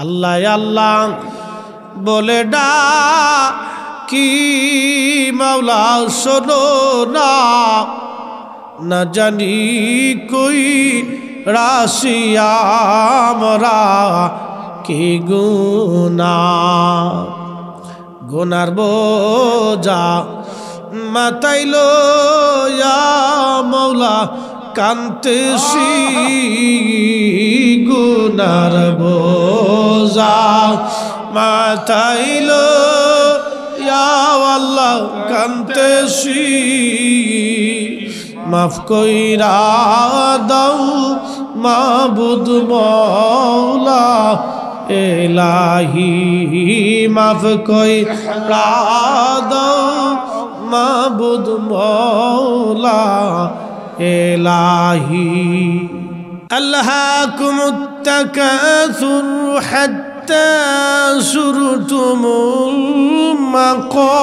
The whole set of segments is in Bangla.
আল্লাহ আল্লাহ বলে ডাকি মাওলা শোনো না, না জানি কই রাশিয়া আমরা কি গুনার বোঝা মাতাইলো ইয়া মাওলা কান্তেছি গুনার বোঝা মাতাইলো ইয়া আল্লাহ কান্তেছি মাফ কইরা দাও মাবুদ মওলা এলাহি মাফ কইরা দাও মাবুদ মওলা এলাহি আল্লাহাকুমুত তাকাসুর হাত্তা সুরতুমুল মাকাবির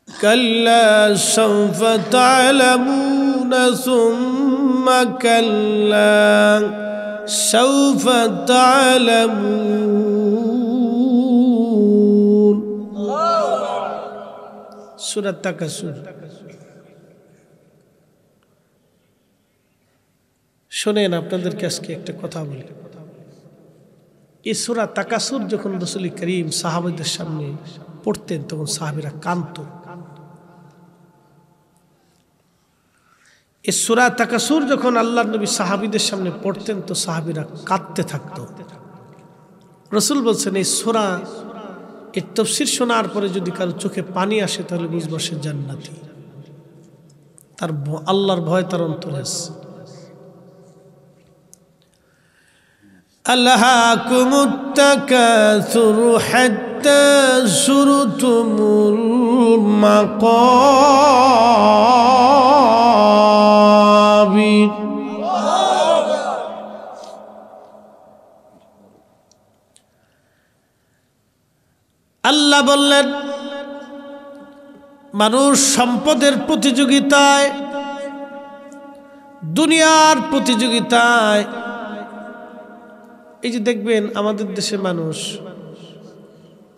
كلا سوف تعلمون ثم كلا سوف تعلمون سورة التكاثر শোনেন আপনাদেরকে আজকে একটা কথা বলি। এই সূরা তাকাসুর যখন রাসূল করিম সাহাবাদের সামনে পড়তেন তখন সাহাবীরা কাঁদত। এই সূরা তাকাসুর যখন আল্লাহর নবী সাহাবীদের সামনে পড়তেন তো সাহাবীরা কাঁদতে থাকত। রাসূল বলছেন এই সূরা এর তাফসীর শোনার পরে যদি কারো চোখে পানি আসে তাহলে বুঝবো সে জান্নাতি, তার আল্লাহর ভয় তার অন্তরে আছে। আল্লাহাকুমুত তাকাসুর হাত্তা সুরতুমুল মাকাবির আল্লাহ বললেন মানুষ সম্পদের প্রতিযোগিতায়, দুনিয়ার প্রতিযোগিতায়, এই যে দেখবেন আমাদের দেশে মানুষ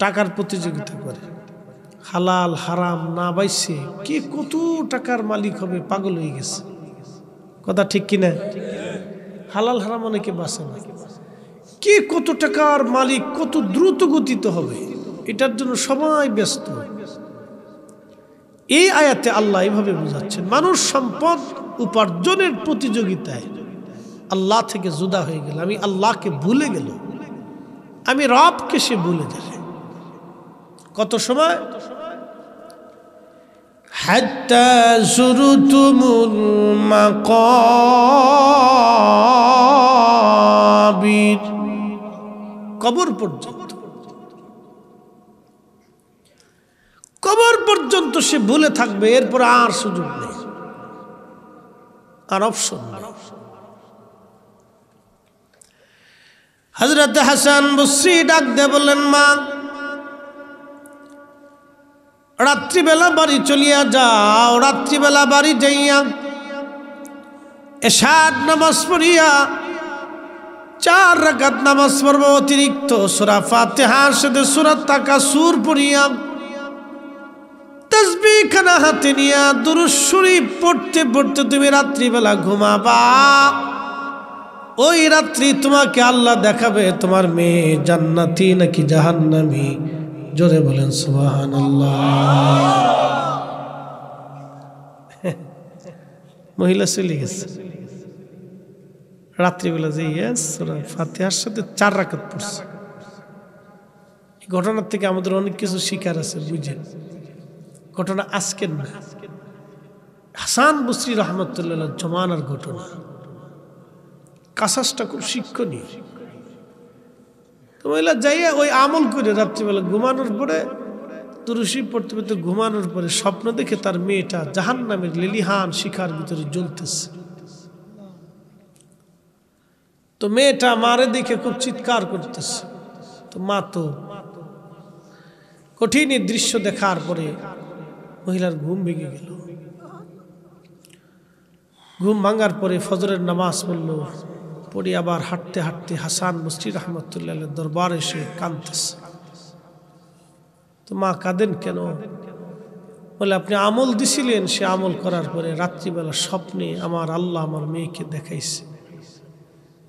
টাকার প্রতিযোগিতা করে, হালাল হারাম না বাইছে কে কত টাকার মালিক হবে পাগল হয়ে গেছে। কথা ঠিক কিনা? হালাল হারাম অনেকে বাঁচে না, কে কত টাকার মালিক কত দ্রুত গতিতে হবে এটার জন্য সবাই ব্যস্ত। এই আয়াতে আল্লাহ এইভাবে বোঝাচ্ছেন মানুষ সম্পদ উপার্জনের প্রতিযোগিতায় আল্লাহ থেকে জুদা হয়ে গেল, আমি আল্লাহকে ভুলে গেল, আমি রবকে সে ভুলে গেল। কত সময়? হাত্তা সুরতুমুল মাকাবির কবর পর্যন্ত, কবর পর্যন্ত সে ভুলে থাকবে, এরপর আর সুযোগ নেই, আর অপশন নেই। হযরত হাসান বসরি ডাক দিয়ে বললেন মা রাত্রিবেলা বাড়ি চলিয়া যাও, রাত্রিবেলা বাড়ি যাইয়া এশার নামাজ পড়িয়া 4 রাকাত নামাজ পড়ব, অতিরিক্ত সূরা ফাতিহার সাথে সূরা তাকাসুর পড়িয়া তাসবিহ খানা হাতে নিয়া দুরূদ শরীফ পড়তে পড়তে তুমি রাত্রিবেলা ঘুমাবা। ওই রাত্রি তোমাকে আল্লাহ দেখাবে তোমার মেয়ে জান্নাতি নাকি জাহান্নামী। জোরে বলেন সুবহানাল্লাহ। মহিলা চলে গেছে রাত্রিবেলা যে সূরা ফাতিহার সাথে 4 রাকাত পড়ছে। এই ঘটনার থেকে আমাদের অনেক কিছু শিকার আছে, বুঝেন। ঘটনা আজকের না, হাসান বসরি রহমতুল্লাহ জমানার ঘটনা। কাসাসটা খুব শিক্ষণীয়। তো মহিলা যাইয়া ওই আমল করে রাত্রিবেলা ঘুমানোর পরে দুরূদ শরীফ পড়তে পড়তে ঘুমানোর পরে স্বপ্ন দেখে তার মেয়েটা জাহান্নামের লেলিহান শিখার ভিতরে জ্বলতেছে। তো মেয়েটা মারে দেখে খুব চিৎকার করতেছে। তো মা তো কঠিন দৃশ্য দেখার পরে মহিলার ঘুম ভেঙে গেল। ঘুম ভাঙার পরে ফজরের নামাজ পড়ল, পড়ে আবার হাঁটতে হাঁটতে হাসান বসরি রহমতুল্লাহ দরবার এসে কাঁদতেছে। তো মা কাঁদেন কেন? বলে আপনি আমল দিছিলেন, সে আমল করার পরে রাত্রিবেলা স্বপ্নে আমার আল্লাহ আমার মেয়েকে দেখাইছে,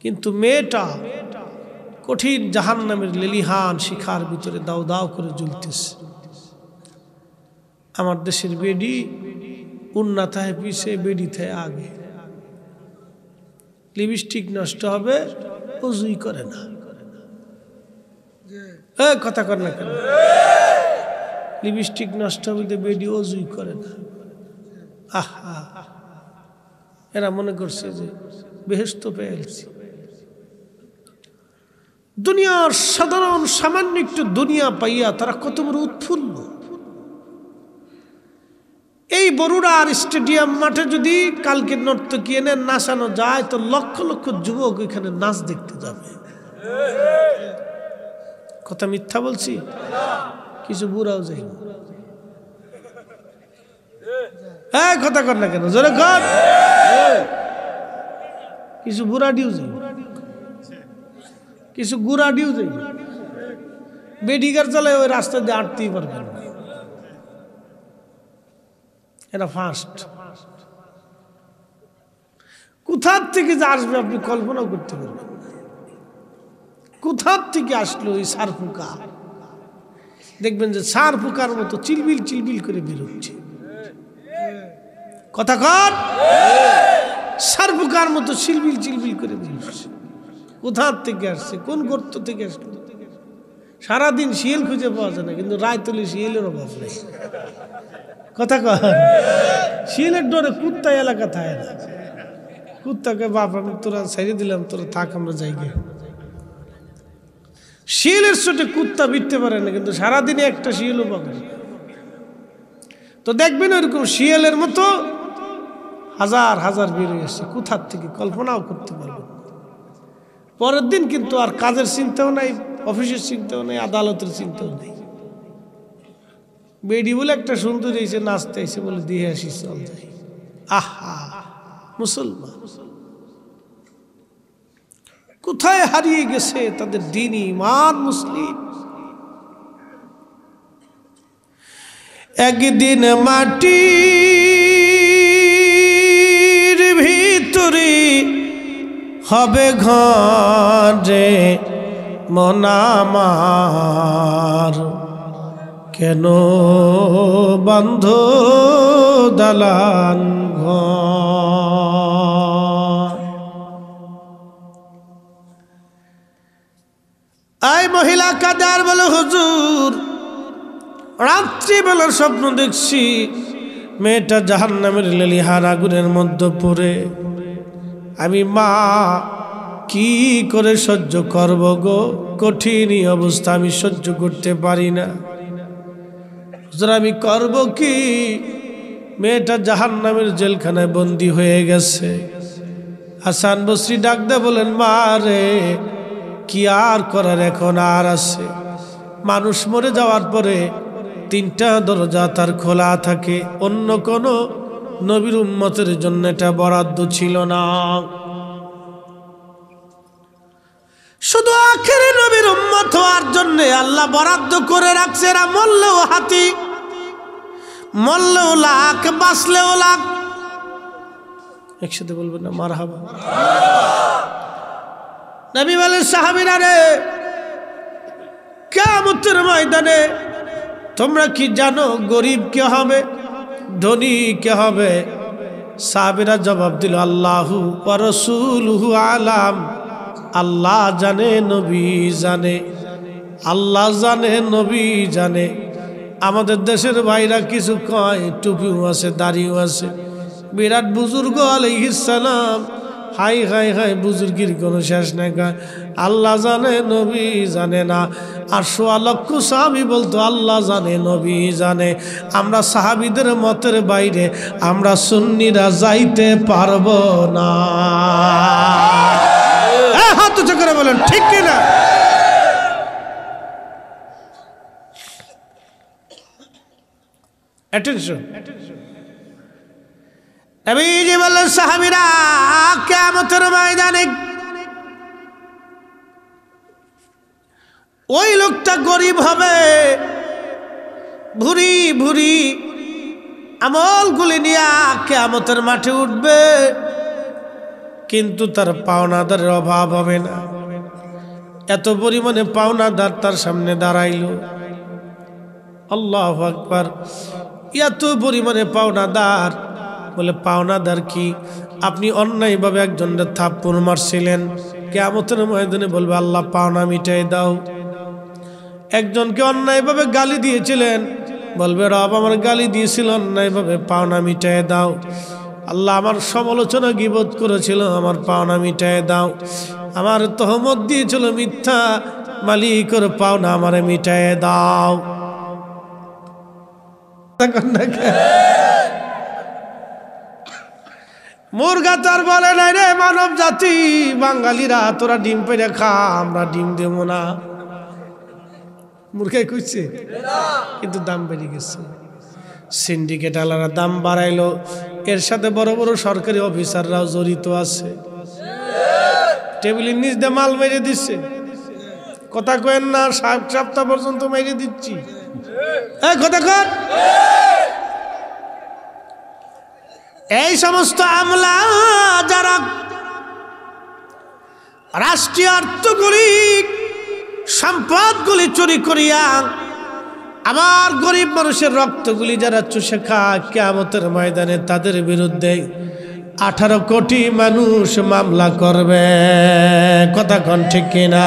কিন্তু মেয়েটা কঠিন জাহান্নামের লেলিহান শিখার ভিতরে দাও দাও করে জ্বলতেছে। আমার দেশের বেডি উন্না থায় পিছে, বেডি থায় আগে। লিপস্টিক নষ্ট হবে, অজুই করে না। কথা কর না কেন? লিপস্টিক নষ্ট হবে, বেডি অজুই করে না। আহা, এরা মনে করছে যে বেহেশত পেয়েছি। দুনিয়ার সাধারণ সামান্য একটু দুনিয়া পাইয়া তারা কত বড় উৎফুল্ল। এই বরুড়ার স্টেডিয়াম মাঠে যদি কালকে নর্তকী এনে নাচানো যায় তো লক্ষ লক্ষ যুবক এখানে নাচ দেখতে যাবে। কথা মিথ্যা বলছি? কিছু বুড়াও যাই না। হ্যাঁ, কথা কর না কেন? জোরে কর। কিছু বুড়াডিও যাই, কিছু গুড়াডিও যাই। বেডিগার চালায় ওই রাস্তা দিয়ে আটতেই পারবেন না, এটা ফার্স্ট। কোথার থেকে যে আসবে আপনি কল্পনাও করতে পারবেন না। কোথার থেকে আসলো ওই সার পোকা? দেখবেন যে সার পোকার মতো চিলবিল চিলবিল করে বেরোচ্ছে। কথা কর। সার পোকার মতো চিলবিল চিলবিল করে বেরোচ্ছে। কোথার থেকে আসছে? কোন গর্ত থেকে আসলো? সারাদিন শিয়াল খুঁজে পাওয়া যায় না, কিন্তু রায়তলি শিয়ালের অভাব নেই। কথা কর। শিয়ালের ডরে কুত্তা এলাকা থাকে না। কুত্তাকে বাপ আমি তোরা ছেড়ে দিলাম, তোরা থাক, আমরা যাই গে। শিয়ালের চোটে কুত্তা বিটতে পারে না, কিন্তু সারাদিনে একটা শিয়ালও পাবে না। তো দেখবেন ওইরকম শিয়ালের মতো হাজার হাজার বেরিয়ে আসছে। কোথার থেকে কল্পনাও করতে পারবেন। পরের দিন কিন্তু আর কাজের চিন্তাও নাই, অফিসের চিন্তাও নেই, আদালতের চিন্তাও নেই। বেডি বলে একটা সুন্দর এসে নাচতে এসে বলে দিয়ে আসি, চল যাই। আহা, মুসলমান কোথায় হারিয়ে গেছে তাদের দ্বীন ঈমান মুসলিম। একদিন মাটির ভিতরে হবে ঘরে মন আমার, কেন বন্ধ দালান ঘর। এই মহিলা কাদার বলে, হুজুর রাত্রিবেলার স্বপ্ন দেখছি মেয়েটা জাহান্নামের লেলিহান আগুনের মধ্যে পড়ে। আমি মা কি করে সহ্য করব গো? কঠিন অবস্থা, আমি সহ্য করতে পারি না। হুজুর আমি করব কি? মেয়েটা জাহান্নামের জেলখানায় বন্দী হয়ে গেছে। হাসান বসরি ডাক দে বলেন, মা রে কি আর করার এখন আর আছে? মানুষ মরে যাওয়ার পরে তিনটা দরজা তার খোলা থাকে, অন্য কোন নবীর উম্মতের জন্য এটা বরাদ্দ ছিল না। শুধু আখেরি নবীর উম্মত হওয়ার জন্য আল্লাহ বরাদ্দ করে রাখছে। এরা মরলেও হাতি, মরলেও লাখ, বাঁচলেও লাখ। একসাথে বলবেন না মারহাবা? নবী বলেন, সাহাবীরা রে, কিয়ামতের ময়দানে তোমরা কি জানো গরিব কে হবে, ধনী কে হবে? সাহাবীরা জবাব দিল, আল্লাহু ওয়া রাসূলুহু আলাম। আল্লাহ জানে, নবী জানে। আল্লাহ জানে, নবী জানে। আমাদের দেশের ভাইরা কিছু কয়, টুপিও আছে, দাড়িও আছে, বিরাট বুজুর্গ আলাইহিস সালাম। হাই হাই হাই, বুজুর্গির কোনো শেষ নাই। আল্লাহ জানে, নবী জানে না। আর ১৬ লক্ষ সাহাবী বলতো আল্লাহ জানে, নবী জানে। আমরা সাহাবীদের মতের বাইরে আমরা সুন্নিরা যাইতে পারবো না। হাত উঁচু করে বলেন ঠিক কিনা? অ্যাটেনশন। নবীজি বললেন সাহাবীরা কিয়ামতের ময়দানে ওই লোকটা গরিব হবে, ভুরি ভুরি আমলগুলি নিয়ে কিয়ামতের মাঠে উঠবে, কিন্তু তার পাওনাদারের অভাব হবে না। এত পরিমাণে পাওনাদার তার সামনে দাঁড়াইল। আল্লাহু আকবার। এত পরিমাণে পাওনাদার। বলে পাওনাদার কি? আপনি অন্যায়ভাবে একজনের থাপ্পড় মারছিলেন, কিয়ামতের ময়দানে বলবে আল্লাহ পাওনা মিটাই দাও। একজনকে অন্যায়ভাবে গালি দিয়েছিলেন, বলবে রব আমার গালি দিয়েছিল অন্যায়ভাবে, পাওনা মিটাই দাও। আল্লাহ আমার সমালোচনা গীবত করেছিল, আমার পাওনা মিটাই দাও। আমার তহমত দিয়েছিল মিথ্যা, মালিকের পাওনা আমারে মিটাই দাও। মুরগা তার বলে নাই রে মানব জাতি, বাঙালিরা তোরা ডিম পেড়ে খা, আমরা ডিম দেবো না। মুরগাই কইছে, কিন্তু দাম বেড়ে গেছে। সিন্ডিকেট আলারা দাম বাড়াইলো, এর সাথে বড় বড় সরকারি অফিসাররাও জড়িত আছে। টেবিলের নিচ দিয়ে মাল মেরে দিচ্ছে। কথা কেন না, সপ্তাহ পর্যন্ত মেরে দিচ্ছি। কথা কর। এই সমস্ত আমলা যারা রাষ্ট্রীয় অর্থগুলি সম্পদগুলি চুরি করিয়া আমার গরিব মানুষের রক্তগুলি যারা চুষে খায়, কিয়ামতের ময়দানে তাদের বিরুদ্ধে 18 কোটি মানুষ মামলা করবে। কথা কোন ঠিক কিনা?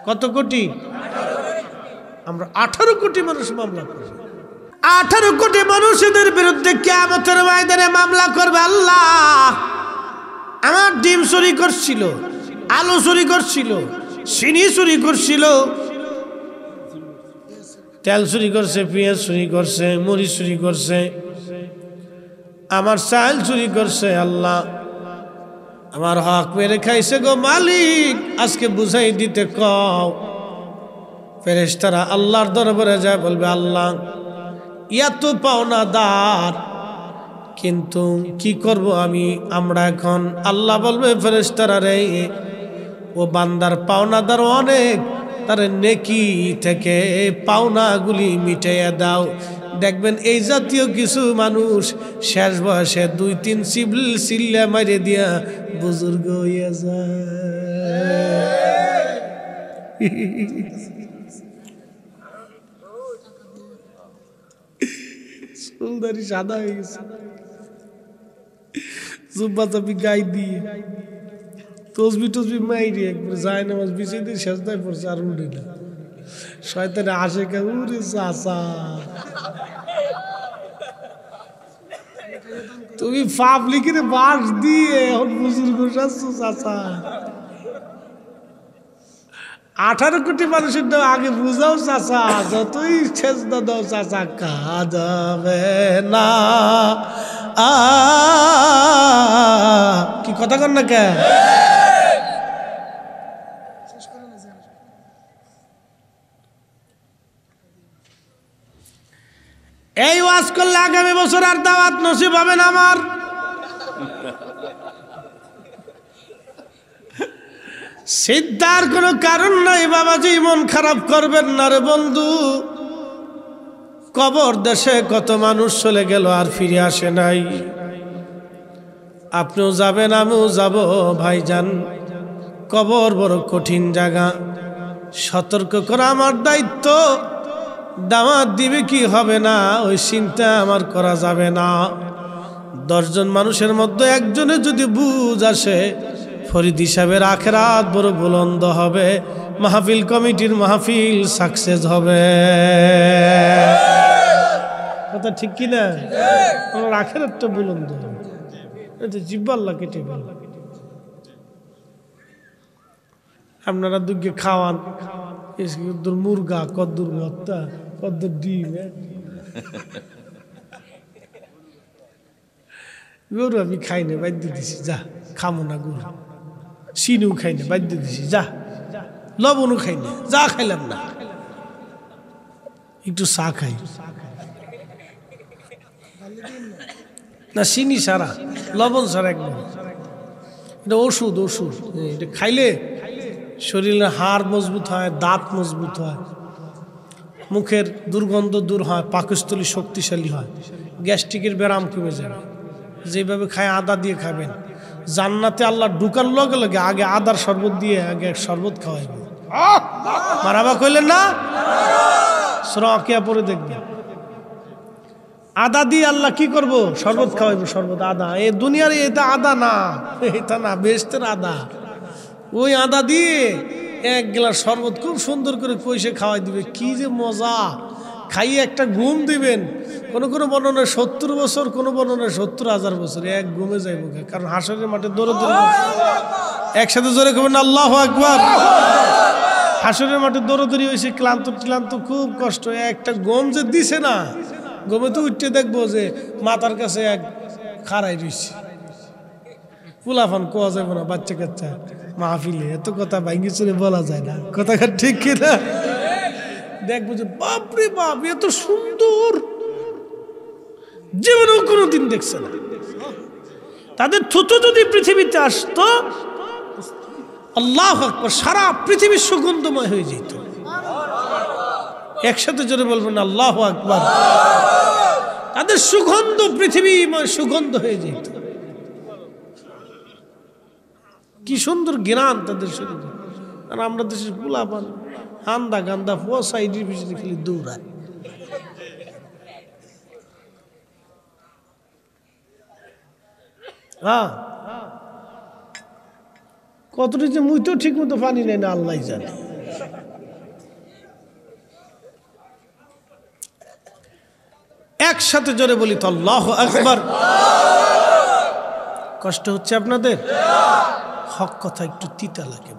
কত কোটি? আমরা 18 কোটি মানুষ মামলা করবে। 18 কোটি মানুষদের বিরুদ্ধে কিয়ামতের ময়দানে মামলা করবে। আল্লাহ আমার ডিম চুরি করছিল, আলু চুরি করছিল, চিনি চুরি করছিল, তেল চুরি করছে, পেঁয়াজ চুরি করছে, মরিচ চুরি করছে, আমার চাল চুরি করছে। আল্লাহ আমার হক মেরে খাইছে গো মালিক, আজকে বুঝাই দিতে কও। ফেরেশতারা আল্লাহর দরবারে যায় বলবে আল্লাহ এত পাওনাদার, কিন্তু কি করব আমরা এখন? আল্লাহ বলবে ফেরেশতারা রে, ও বান্দার পাওনাদার অনেক, তার নেকি থেকে পাওনাগুলি মিটাইয়া দাও। দেখবেন এই জাতীয় কিছু মানুষ শেষ বয়সে 2-3 চিল্লা মারিয়ে দিয়া বুজুর্গ হইয়া যায়। চুলদারি সাদা হয়ে গেছে, জুব্বা চাপি গাই দিয়ে তসবি টসবি মাইরে একবার যায় নামাজ বিছিয়ে দিয়ে সেজদায় পড়ছে, আর উঠে না। শয়তানে আসে কে উরে চাচা, তুমি পাবলিকের বাস দিয়ে এখন বুজুর্গ সাজছো চাচা। 18 কোটি মানুষের দাও আগে বুঝাও চাচা, যতই সেজদা দাও চাচা কাঁদাবে না। কি কথা কর না কে? এই ওয়াজ করলে আগামী বছর আর দাওয়াত নসিব হবে না আমার। সিদ্ধার কোনো কারণ নাই বাবাজি, মন খারাপ করবেন না রে বন্ধু। কবর দেশে কত মানুষ চলে গেল আর ফিরে আসে নাই। আপনিও যাবেন, আমিও যাব ভাইজান। কবর বড় কঠিন জায়গা, সতর্ক করা আমার দায়িত্ব। দাওয়াত দিবে কি হবে না ওই চিন্তা আমার করা যাবে না। 10 জন মানুষের মধ্যে একজনের যদি বুঝ আসে, ফরিদ সাহেবের আখেরাত বড় বুলন্দ হবে, মাহফিল কমিটির মাহফিল সাকসেস হবে। কথা ঠিক কিনা? আমার আখেরাতটা বুলন্দ হবে। এটা জিব্বাল্লাহ কেটে গেল। আপনারা দুগে খাওয়ান, কদ্দুর মুরগা, কদ্দুর ভত্তা, কদ্দুর ডিম। গরু আমি খাই না, বাধ্য দিছি, যা খামো না গরু। চিনিও খাই না, বাধ্য দিছি, যা। লবণও খাই না, যা খাইলাম না। একটু চা খাই না, চিনি সারা, লবণ সারা, একদম এটা ওষুধ। ওষুধ এটা খাইলে শরীরের হাড় মজবুত হয়, দাঁত মজবুত হয়, মুখের দুর্গন্ধ দূর হয়, পাকস্থলী শক্তিশালী হয়, গ্যাস্ট্রিকের ব্যারাম কমে যাবে। যেভাবে খায় আদা দিয়ে খাবেন, জান্নাতে আল্লাহ ঢুকার লগে লগে আগে আদার শরবত দিয়ে আগে শরবত খাওয়াইবে। মারাবা কইলেন না? সূরা ওয়াকিয়া পড়ে দেখবেন, আদা দিয়ে আল্লাহ কি করব? শরবত খাওয়াইবো, শরবত আদা। এই দুনিয়ার এটা আদা না, এটা না, বেহেশতের আদা। ওই আদা দিয়ে এক গ্লাস শরবত খুব সুন্দর করে কইসে খাওয়াই দিবে, কি যে মজা! খাইয়ে একটা ঘুম দিবেন। কোনো কোনো বর্ণনায় 70 বছর, কোনো বর্ণনায় 70,000 বছর এক ঘুমে যাইব, কারণ হাসরের মাঠে দৌড়ে দৌড়ে। একসাথে জোরে করবেন আল্লাহু আকবার। হাসরের মাঠে দৌড়াদৌড়ি হয়েছে, ক্লান্ত, খুব কষ্ট। একটা গম যে দিছে না, গমে তো উঠতে দেখবো যে মাথার কাছে এক খাড়াই রয়েছে। পোলাফান কোয়া যাবে না, বাচ্চা কাচ্চা মাহফিলে এত কথা ভাঙ্গি চুরে বলা যায় না, কথা ঠিক কিনা? দেখবো যে বাপরে বাপ, এত সুন্দর জীবনেও কোনোদিন দেখছে না। তাদের থুতু যদি পৃথিবীতে আসতো, আল্লাহু আকবার, সারা পৃথিবী সুগন্ধময় হয়ে যেত। একসাথে জোরে বলবেন আল্লাহু আকবার। তাদের সুগন্ধ পৃথিবীময় সুগন্ধ হয়ে যেত। কি সুন্দর ঘ্রাণ তাদের শরীরে। আর আমরা দেশের পোলাপান আন্দা গান্দা পয়সাইডির পিছনে খালি দৌড়ায়। হ্যাঁ, কতটি যে মুই তো ঠিক মতো পানি নেই না, আল্লাহ জানে। একসাথে জোরে বলি তো আল্লাহু আকবার। কষ্ট হচ্ছে আপনাদের? হক কথা একটু তিতা লাগে,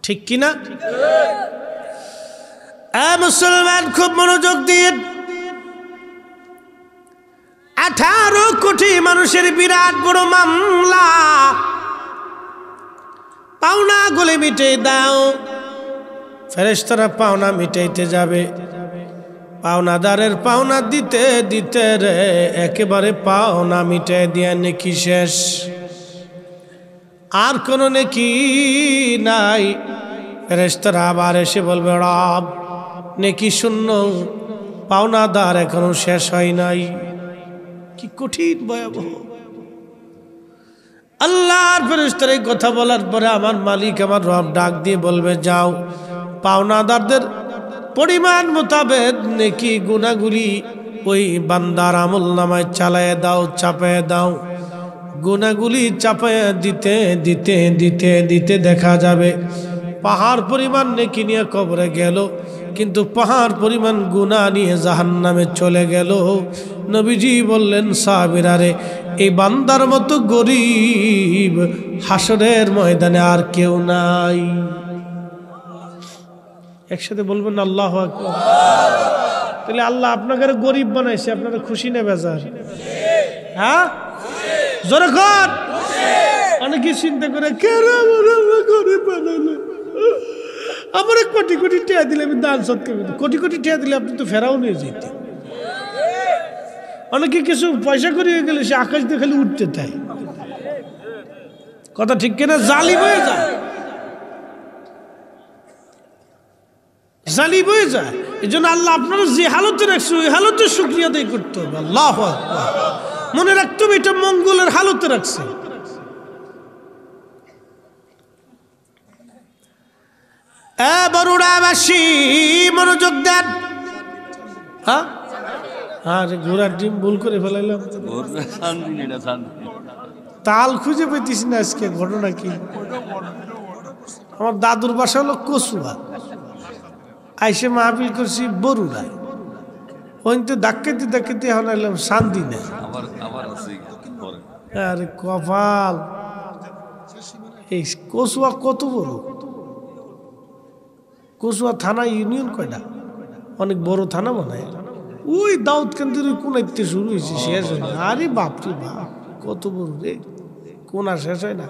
ঠিক কিনা? মুসলমান খুব মনোযোগ দিয়ে, 18 কোটি মানুষের বিরাট বড় মামলা, পাওনা গুলি মিটে দাও। ফেরেশতারা পাওনা মিটাইতে যাবে, পাওনাদারের পাওনা দিতে দিতে রে একেবারে পাওনা মিটাই দিয়া নেকি শেষ, আর কোনো নেকি নাই। ফেরেশতারা আবার এসে বলবে, রব নেকি শূন্য, পাওনাদার এখনো শেষ হয় নাই। কি কঠিন ভয়াবহ! আল্লাহর ফেরেশতারা এই কথা বলার পরে আমার মালিক, আমার রব ডাক দিয়ে বলবে, যাও পাওনাদারদের পরিমাণ মোতাবেক নেকি গুনাহগুলি ওই বান্দার আমল নামায় চালায় দাও, চাপায় দাও। গুনাহগুলি চাপায় দিতে দিতে দিতে দিতে দেখা যাবে পাহাড় পরিমাণ নেকি নিয়ে কবরে গেল, কিন্তু পাহাড় পরিমাণ গুনাহ নিয়ে জাহান্নামে চলে গেল। নবীজি বললেন, সাহাবীরা রে, এই বান্দার মতো গরিব হাসরের ময়দানে আর কেউ নাই। একসাথে বলবেন আল্লাহু আকবার। তাহলে আল্লাহ আপনাকে গরিব বানাইছে, আপনারা খুশি না বেজার? হ্যাঁ, জোরে কর। অনেকে চিন্তা করে, কেন গরিব বানাইলো? আমার কোটি কোটি টাকা দিলে আমি দান সৎকার করতাম। কোটি কোটি টাকা দিলে আপনি তো ফেরাও নিয়ে যেতেন। অনেকে কিছু পয়সা করিয়ে গেলে সে আকাশ দিয়ে খালি উঠতে চায়, কথা ঠিক কিনা? জালিম হয়ে যায়, জালিম হয়ে যায়। এই জন্য আল্লাহ আপনারা যে হালতে রাখছে ওই হালতে শুকরিয়া আদায় করতে হবে। আল্লাহু আকবার। মনে রাখতে হবে এটা মঙ্গলের হালতে রাখছে। বরুড়াবাসী মনোযোগ দেন। হ্যাঁ, আরে ঘোড়ার ডিম ভুল করে ফেলাইলাম, তাল খুঁজে পেতিস না। আজকে ঘটনা কি? আমার দাদুর বাসা হলো কচুয়া, আইসে মাহফিল করছি বরুড়ায়। ওই তো ডাক্কাইতে ডাক্কাইতে এখন এলাম শান্তি নেই। আরে কপাল! এই কচুয়া কত বড়! কচুয়া থানা ইউনিয়ন কয়টা? অনেক বড় থানা মনে হয়। ওই দাউদ কেন্দ্রের কোনাইতে শুরু হয়েছে, শেষ হয় না। আরে বাপরে বাপ, কত বড় রে! কোনা শেষ হয় না।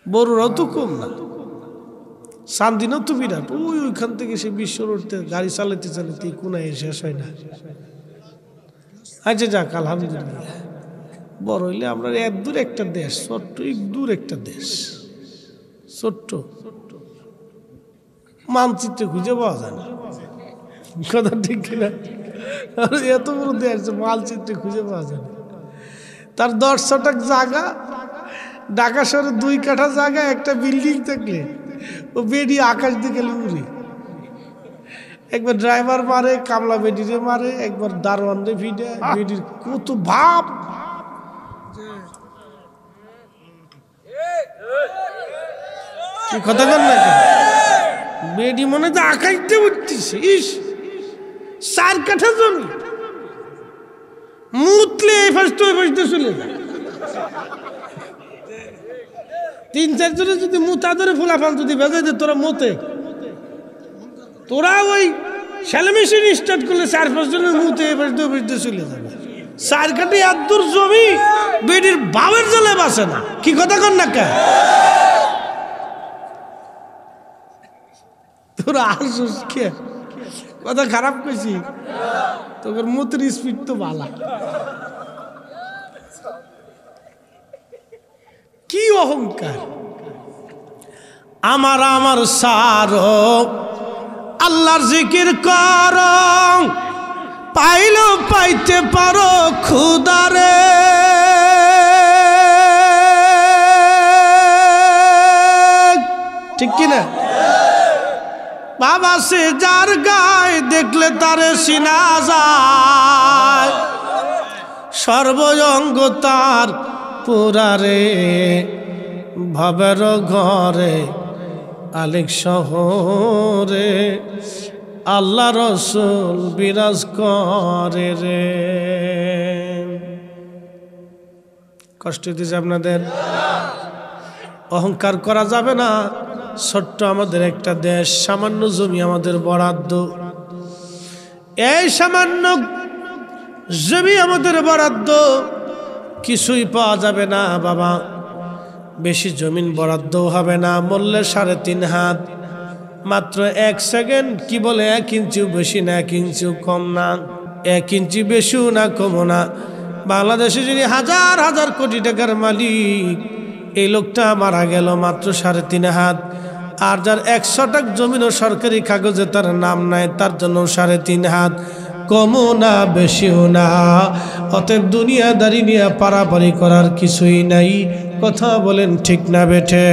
বড়রাও তো কম না। চান্দিনও তো বিরাট, ওইখান থেকে সে বিশ্ব রোডতে গাড়ি চালাতে চালাতে কোনায় শেষ হয় না। আচ্ছা যাক, আলহামদুলিল্লাহ। বড় হইলে আমরা এত দূর একটা দেশ, ছোট্ট দূর একটা দেশ, ছোট্ট মানচিত্রে খুঁজে পাওয়া যায় না, কথা ঠিক কিনা? এত বড় দেশ মানচিত্রে খুঁজে পাওয়া যায় না। তার 10 শতক জায়গা, ঢাকা শহরে 2 কাঠা জায়গা, একটা বিল্ডিং থাকলে ও বেডি আকাশ দিকে উড়ে। একবার ড্রাইভার মারে, কামলা বেডিরে মারে, একবার দারোয়ান রে ভিড়ে, বেডির কত ভাব। কথা বল না, বেডি মনে তো আকাশতে উঠতেছে। ইস, 4 কাঠা জমি, মুতলে এই ফার্স্ট ওই ফার্স্টে চলে যায়। 3-4 জনে যদি মুতা ধরে ফোলাফান যদি বেজায় দে, তোরা মতে, তোরা ওই শ্যালো মেশিন স্টার্ট করলে 4-5 জনের মুতে এই ফার্স্টে ওই ফার্স্টে চলে যাবে। 4 কাঠা এত দূর জমি, বেডির বাবের জ্বালে বাসে না। কি কথা কর না কে? তোরা আসুস কে? কথা খারাপ কইছি? তোর মুতের স্পিড তো ভালো। কি অহংকার! আমার সারো আল্লাহর জিকির কর, পাইলেও পাইতে পারো খুদারে। ঠিক কিনা? বাবা সে যার গায়ে দেখলে তারে চিনা যায়, সর্বঙ্গ তার পুরারে, ভবের ঘরে আলেক শহরে আল্লাহ রসুল বিরাজ করে রে। কষ্ট দিয়েছে আপনাদের? অহংকার করা যাবে না। ছোট্ট আমাদের একটা দেশ, সামান্য জমি আমাদের বরাদ্দ। এই সামান্য জমি আমাদের বরাদ্দ, কিছুই পাওয়া যাবে না বাবা। বেশি জমিন বরাদ্দ হবে না, মূল্যে 3.5 হাত, মাত্র 1 সেকেন্ড। কি বলে 1 ইঞ্চিও বেশি না, 1 ইঞ্চিও কম না, 1 ইঞ্চি বেশিও না কমও না। বাংলাদেশে যদি হাজার হাজার কোটি টাকার মালিক, এই লোকটা মারা গেল মাত্র 3.5 হাত। আর যার 100 টাক জমিনও সরকারি কাগজে তার নাম নাই, তার জন্য 3.5 হাত, কমও না বেশিও না। অতএব দুনিয়াদারি নিয়ে পারাপারি করার কিছুই নাই। কথা বলেন ঠিক না বেঠে?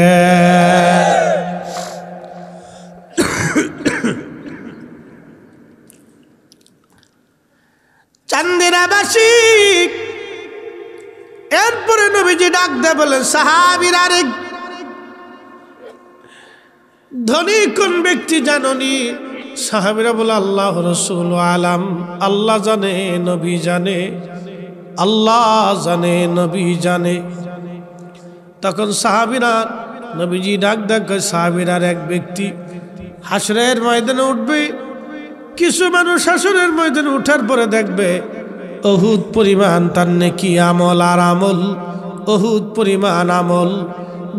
চান্দিরাবাসী, এরপরে নবীজি ডাক দে বলেন, সাহাবীরা রে, ধনী কোন ব্যক্তি জাননি? সাহাবীরা বলে, আল্লাহ রাসূল আলাম, আল্লাহ জানে, নবী জানে, আল্লাহ জানে, নবী জানে। তখন সাহাবীরা, নবীজি ডাক ডাক, সাহাবীরার এক ব্যক্তি হাসরের ময়দানে উঠবে। কিছু মানুষ হাসরের ময়দানে উঠার পরে দেখবে অহুদ পরিমাণ তার নেকি আমল, আর আমল অহুদ পরিমাণ আমল,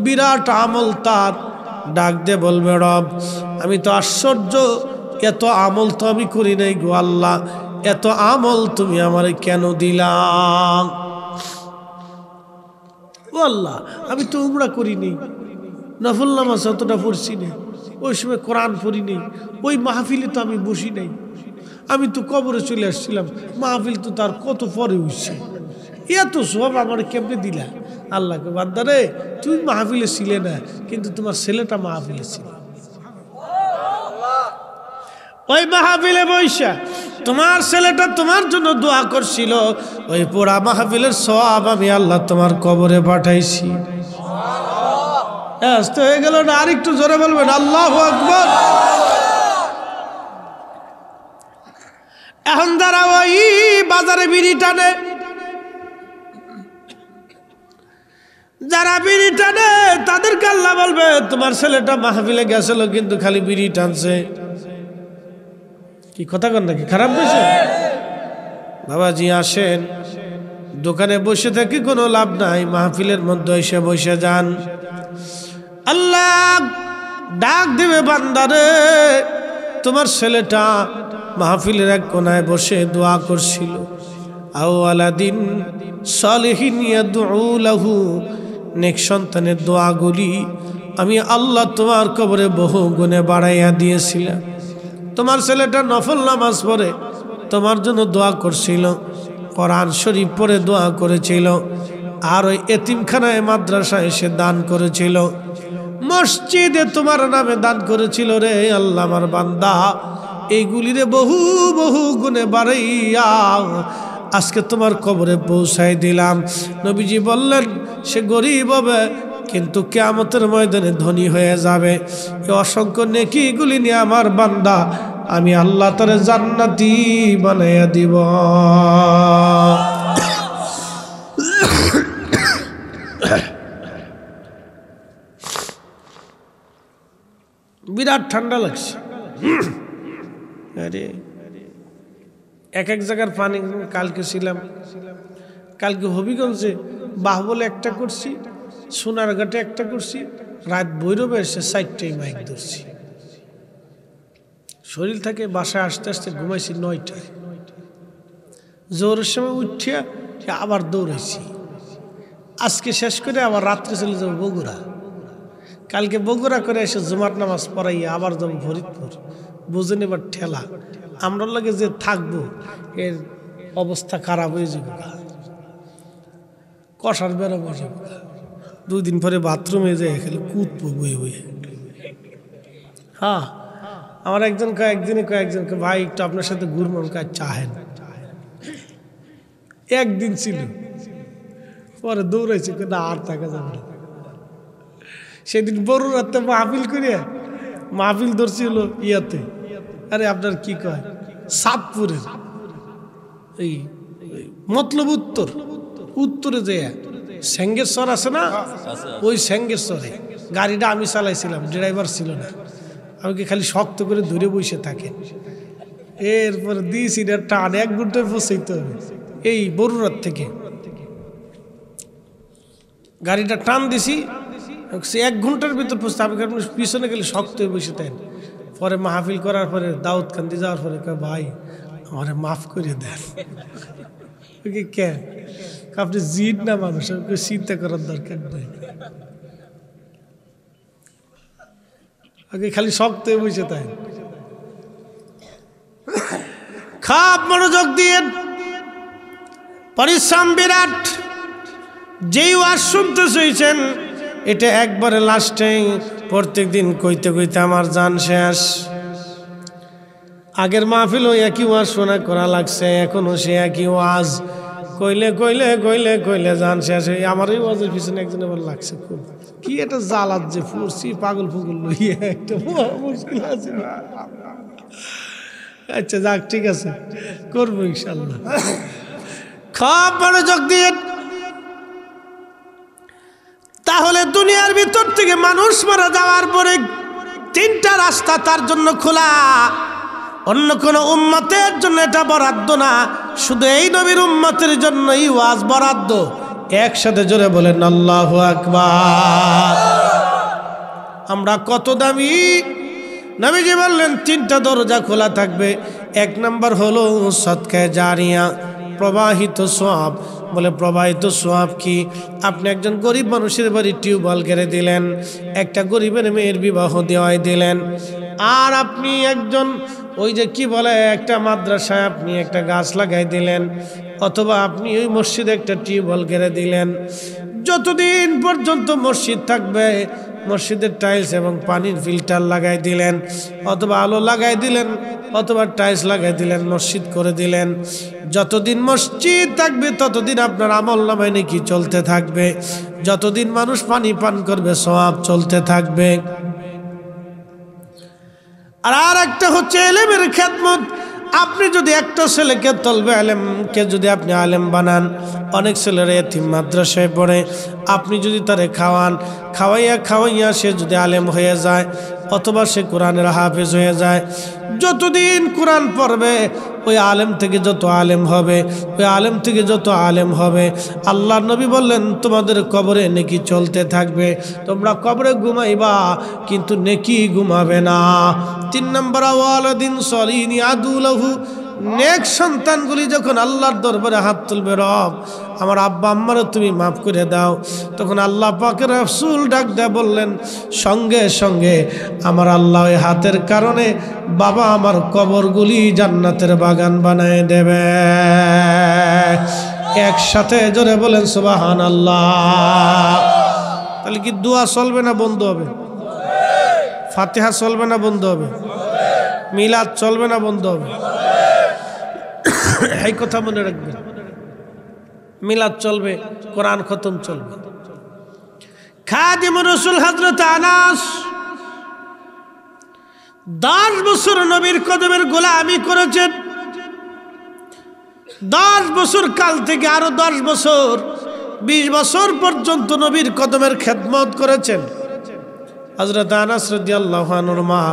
বিরাট আমল তার। ডাক দিয়ে বলবে, রব আমি তো আশ্চর্য, এত আমল তো আমি করি নাই গো আল্লাহ, এত আমল তুমি আমারে কেন দিলাম? ও আল্লাহ, আমি তো উমরা করি নেই, নফল নামাজ অতটা পড়ছি না, ওই সময় কোরআন পড়ি নেই, ওই মাহফিলে তো আমি বসি নাই, আমি তো কবরে চলে আসছিলাম, মাহফিল তো তার কত পরে হইছে, এত সব আমার কেমনে দিলা? আল্লাহকে, বান্দারে তুমি মাহফিলে ছিলে না, কিন্তু তোমার ছেলেটা মাহফিলে ছিল, ওই মাহফিলে বৈশা তোমার ছেলেটা তোমার জন্য দোয়া করছিল, ওই পুরা মাহফিলের সওয়াব আমি আল্লাহ তোমার কবরে পাঠাইছি। তো হয়ে গেল না? আর একটু জোরে বলবেন আল্লাহু আকবার। এখন যারা ওই বাজারে বিড়ি টানে, যারা বিড়ি টানে তাদেরকে আল্লাহ বলবে, তোমার ছেলেটা মাহফিলে গেছিল কিন্তু খালি বিড়ি টানছে। কি কথা কন নাকি? খারাপ বলছে? বাবাজি আসেন, দোকানে বসে থেকে কোনো লাভ নাই, মাহফিলের মধ্যে এসে বসে যান। আল্লাহ ডাক দেবে, বান্দারে তোমার ছেলেটা মাহফিলের এক কোনায় বসে দোয়া করছিল, আওয়ালাদিন সালিহিন ইয়াদউ লাহু, নেক সন্তানের দোয়াগুলি আমি আল্লাহ তোমার কবরে বহু গুণে বাড়াইয়া দিয়েছিলাম। তোমার ছেলেটা নফল নামাজ পড়ে তোমার জন্য দোয়া করছিল, কোরআন শরীফ পড়ে দোয়া করেছিল, আর ওই এতিমখানায় মাদ্রাসায় এসে দান করেছিল, মসজিদে তোমার নামে দান করেছিল। রে আল্লাহ, আমার বান্দা এইগুলি রে বহু বহু গুণে বাড়াইয়া আজকে তোমার কবরে পৌঁছাই দিলাম। নবীজি বললেন সে গরিব হবে কিন্তু কিয়ামতের ময়দানে ধনী হয়ে যাবে। এই অসংখ্য নেকিগুলি নিয়ে আমার বান্দা আমি আল্লাহ তারে জান্নাতি বানাইয়া দিব। বিরাট ঠান্ডা লাগছে। আরে এক এক জায়গার পানি, কালকে ছিলাম, কালকে হবিগঞ্জে বাহবলে একটা করছি, সোনারঘাটে একটা করছি, রাত ভৈরবে এসে 4টায় মাইক ধরছি। শরীর থেকে বাসায় আসতে আসতে ঘুমাইছি 9টায়। জোরের সময় উঠিয়া আবার দৌড়াইছি। আজকে শেষ করে আবার রাত্রে চলে যাবো বগুড়া। কালকে বগুড়া করে এসে জুমার নামাজ পড়াইয়া আবার যাবো ফরিদপুর। বুঝেন এবার ঠেলা, আমরা লাগে যে থাকবো এর অবস্থা খারাপ হয়ে যাবে, কষার বেরোবো যাবো। 2 দিন পরে বাথরুমে যাই খেলে কুদবো বয়ে বয়ে। হ্যাঁ, আমার কয়েকজনকে ভাই একটু আপনার সাথে ঘুরমন কাজ চাহেন। একদিন ছিল, পরে দৌড়াইছে না আর থাকা যাবে না। সেদিন বড় রাতে মাহফিল করিয়া মাহফিল ধরছিল ইয়াতে, আরে আপনার কি কয় সাতপুরের এই মতলব উত্তরে যে সেঙ্গেশ্বর আছে না, ওই সেঙ্গেশ্বরে গাড়িটা আমি চালাইছিলাম, ড্রাইভার ছিল না। আমাকে খালি শক্ত করে ধরে বসে থাকে। এরপরে দিয়েছি টান 1 ঘন্টায় পৌঁছাইতে হবে। এই বরুরাত থেকে গাড়িটা টান দিছি, 1 ঘন্টার ভিতর পৌঁছতে। আমি পিছনে গেলে শক্ত হয়ে বসে থাকেন। পরে মাহফিল করার পরে দাউদকান্দি যাওয়ার পরে ভাই আমার মাফ করে দেন। কে আপনি জিদ না মানুষ, চিন্তা করার দরকার নেই, আগে খালি শক্ত হয়ে বসে থাকেন। খাপ মনোযোগ দিয়ে পরিশ্রম বিরাট। যেই ওয়াজ শুনতে চাইছেন এটা একবারে লাস্টে, প্রত্যেক দিন কইতে কইতে আমার জান শেষ। আগের মাহফিলও একই ওয়াজ শোনা করা লাগছে, এখনো সে একই ওয়াজ কইলে কইলে কইলে কইলে জান শেষ। আমার এই ওয়াজের পিছনে একজন আবার লাগছে খুব, কি একটা জ্বালাত যে ফুরছি পাগল ফুগল লইয়া একটা মুশকিল আছে। আচ্ছা যাক, ঠিক আছে, করবো ইনশাল্লাহ। খুব মনোযোগ দিয়ে। তাহলে দুনিয়ার ভিতর থেকে মানুষ মারা যাওয়ার পরে 3টা রাস্তা তার জন্য খোলা, অন্য কোনো উম্মতের জন্য এটা বরাদ্দ না, শুধু এই নবীর উম্মতের জন্যই ওয়াজ বরাদ্দ। একসাথে জোরে বলেন আল্লাহু আকবার। আমরা কত দামি। নবীজি বললেন 3টা দরজা খোলা থাকবে। 1 নম্বর হলো সদকায়ে জারিয়া, প্রবাহিত সওয়াব। বলে প্রবাহিত সওয়াব কি? আপনি একজন গরিব মানুষের বাড়ি টিউবওয়েল গেড়ে দিলেন, একটা গরিবের মেয়ের বিবাহ দেওয়াই দিলেন, আর আপনি একজন ওই যে কি বলে একটা মাদ্রাসায় আপনি একটা গাছ লাগাই দিলেন, অথবা আপনি ওই মসজিদে একটা টিউবওয়েল গেড়ে দিলেন। যতদিন পর্যন্ত মসজিদ থাকবে মসজিদের টাইলস এবং পানির ফিল্টার লাগাই দিলেন, অথবা আলো লাগাই দিলেন, অথবা টাইলস লাগাই দিলেন, মসজিদ করে দিলেন। যতদিন মসজিদ থাকবে ততদিন আপনার আমল নামায় নেকি চলতে থাকবে, যতদিন মানুষ পানি পান করবে সওয়াব চলতে থাকবে। আর একটা হচ্ছে ইলমের খেদমত। আপনি যদি একটা ছেলেকে তলবে আলেমকে যদি আপনি আলেম বানান, অনেক ছেলেরা এতিম মাদ্রাসায় পড়ে, আপনি যদি তারে খাওয়াইয়া সে যদি আলেম হয়ে যায়, অথবা সে কোরআনের হাফেজ হয়ে যায়, যতদিন কোরআন পড়বে ওই আলেম থেকে যত আলেম হবে, ওই আলেম থেকে যত আলেম হবে, আল্লাহ নবী বললেন তোমাদের কবরে নেকি চলতে থাকবে। তোমরা কবরে ঘুমাইবা কিন্তু নেকি ঘুমাবে না। 3 নম্বর ওয়ালাদিন সলিহিন ইয়াদুলাহু, নেক সন্তানগুলি যখন আল্লাহর দরবারে হাত তুলবে, রব আমার আব্বা আম্মারও তুমি মাফ করে দাও, তখন আল্লাহ পাকের রাসূল ডাক দেয়া বললেন সঙ্গে সঙ্গে আমার আল্লাহ ওই হাতের কারণে বাবা আমার কবরগুলি জান্নাতের বাগান বানায় দেবে। একসাথে জোরে বলেন সুবহানাল্লাহ। তাহলে কি দোয়া চলবে না বন্ধ হবে? ফাতিহা চলবে না বন্ধ হবে? মিলাদ চলবে না বন্ধ হবে? এই কথা মনে রাখবেন, মিলাদ চলবে, কোরআন খতম চলবে। খাদিমুর রাসূল হযরত আনাস 10 বছর নবীর কদমের গোলামি করেছেন। 10 বছর কাল থেকে আরো 10 বছর 20 বছর পর্যন্ত নবীর কদমের খেদমত করেছেন। হযরত আনাস রাদিয়াল্লাহু আনহুর মা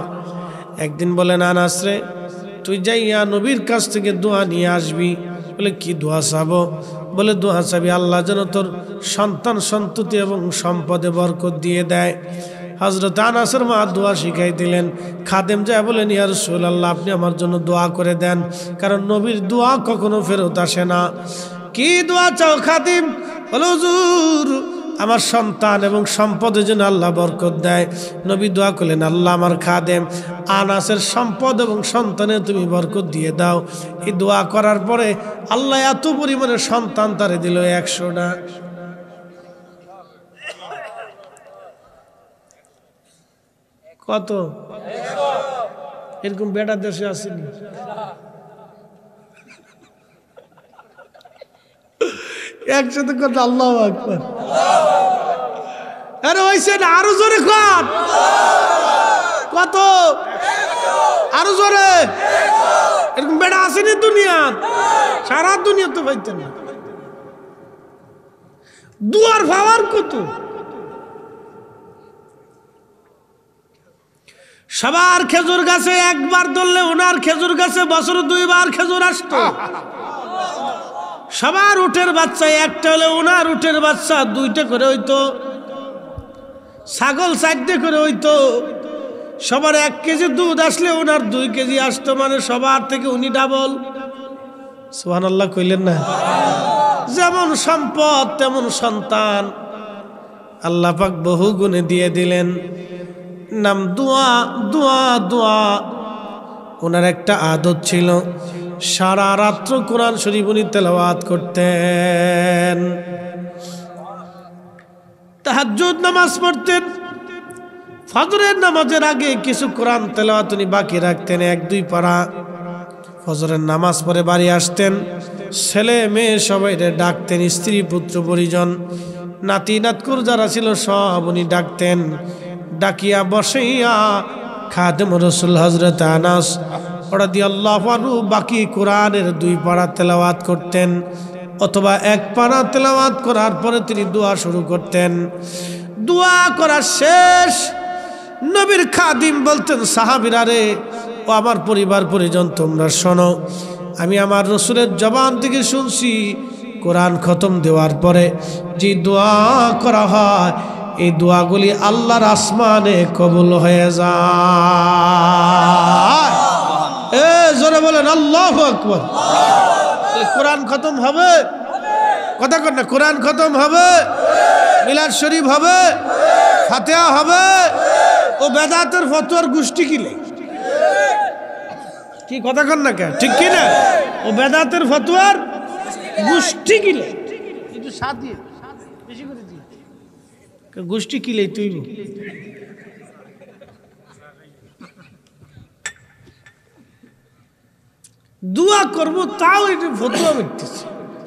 একদিন বলেন, আনাস রে তুই যাইয়া নবীর কাছ থেকে দোয়া নিয়ে আসবি। বলে কি দোয়া চাবো? বলে দোয়া চাবি আল্লাহ যেন তোর সন্তান সন্ততি এবং সম্পদে বরকত দিয়ে দেয়। হযরত আনাসের মা দোয়া শিখাই দিলেন। খাদেম যায় বলেন, ইয়া রাসূলুল্লাহ আপনি আমার জন্য দোয়া করে দেন, কারণ নবীর দোয়া কখনো ফেরত আসে না। কি দোয়া চাও খাদিম? বলে হুজুর আমার সন্তান এবং সম্পদে যেন আল্লাহ বরকত দেয়। নবী দোয়া করলেন, আল্লাহ আমার খাদেম আনাসের সম্পদ এবং সন্তানে তুমি বরকত দিয়ে দাও। এই দোয়া করার পরে আল্লাহ এত পরিমাণে সন্তান তারে দিল 100টা। কত? এরকম বেটা দেশে আসেনি। একসাথে কথা আল্লাহু আকবার। আরে হইছে না, আরো জোরে কর। কত? আরো জোরে। এরকম বেটা আসেনি দুনিয়া, সারা দুনিয়া তো পাইতে না। দুয়ার পাওয়ার কত? সবার খেজুর গাছে একবার ধরলে ওনার খেজুর গাছে বছরে 2 বার খেজুর আসতো। সবার উটের বাচ্চা একটা হলে ওনার উটের বাচ্চা 2টা করে হইতো। ছাগল 4টে করে হইতো। সবার 1 কেজি দুধ আসলে ওনার 2 কেজি আসতো, মানে সবার থেকে উনি ডাবল। সুবহানাল্লাহ কইলেন না? যেমন সম্পদ তেমন সন্তান আল্লাহ পাক বহু গুণে দিয়ে দিলেন। নাম দোয়া। দোয়া দোয়া ওনার একটা আদত ছিল, সারা রাত্র কোরআন শরীফ উনি তেলাওয়াত করতেন। তাহাজ্জুদ নামাজ পড়তেন। ফজরের নামাজের আগে কিছু কোরআন তেলাওয়াত উনি বাকি রাখতেন, 1-2 পারা। ফজরের নামাজ পড়ে বাড়ি আসতেন, ছেলে মেয়ে সবাই ডাকতেন, স্ত্রী পুত্র পরিজন নাতি নাতকুর যারা ছিল সব উনি ডাকতেন। ডাকিয়া বসাইয়া খাদেম রাসূল হযরত আনাস রাদিয়াল্লাহু আনহু বাকি কোরআনের 2 পারা তেলাওয়াত করতেন, অথবা 1 পারা তেলাওয়াত করার পরে তিনি দোয়া শুরু করতেন। দোয়া করা শেষ, নবীর খাদিম বলতেন, সাহাবীরা রে ও আমার পরিবার পরিজন তোমরা শোনো, আমি আমার রাসূলের জবান থেকে শুনছি কোরআন খতম দেওয়ার পরে যে দোয়া করা হয় এই দোয়াগুলি আল্লাহর আসমানে কবুল হয়ে যায়। জোরে বলেন আল্লাহু আকবার। কোরআন খতম হবে, কথা কর না, কোরআন খতম হবে, মিলাদ শরীফ হবে, ফাতিহা হবে। ও বেদাতের ফতোয়ার গোষ্ঠী কিলে কি কথা কর না কে? ঠিক কি না? ও বেদাতের ফতোয়ার গোষ্ঠী কিলে একটু সাথ দিয়ে বেশি করে দিয়ে গোষ্ঠী কিলে তুই দোয়া করবো তাও এটা ফতোয়া মিটতেছে।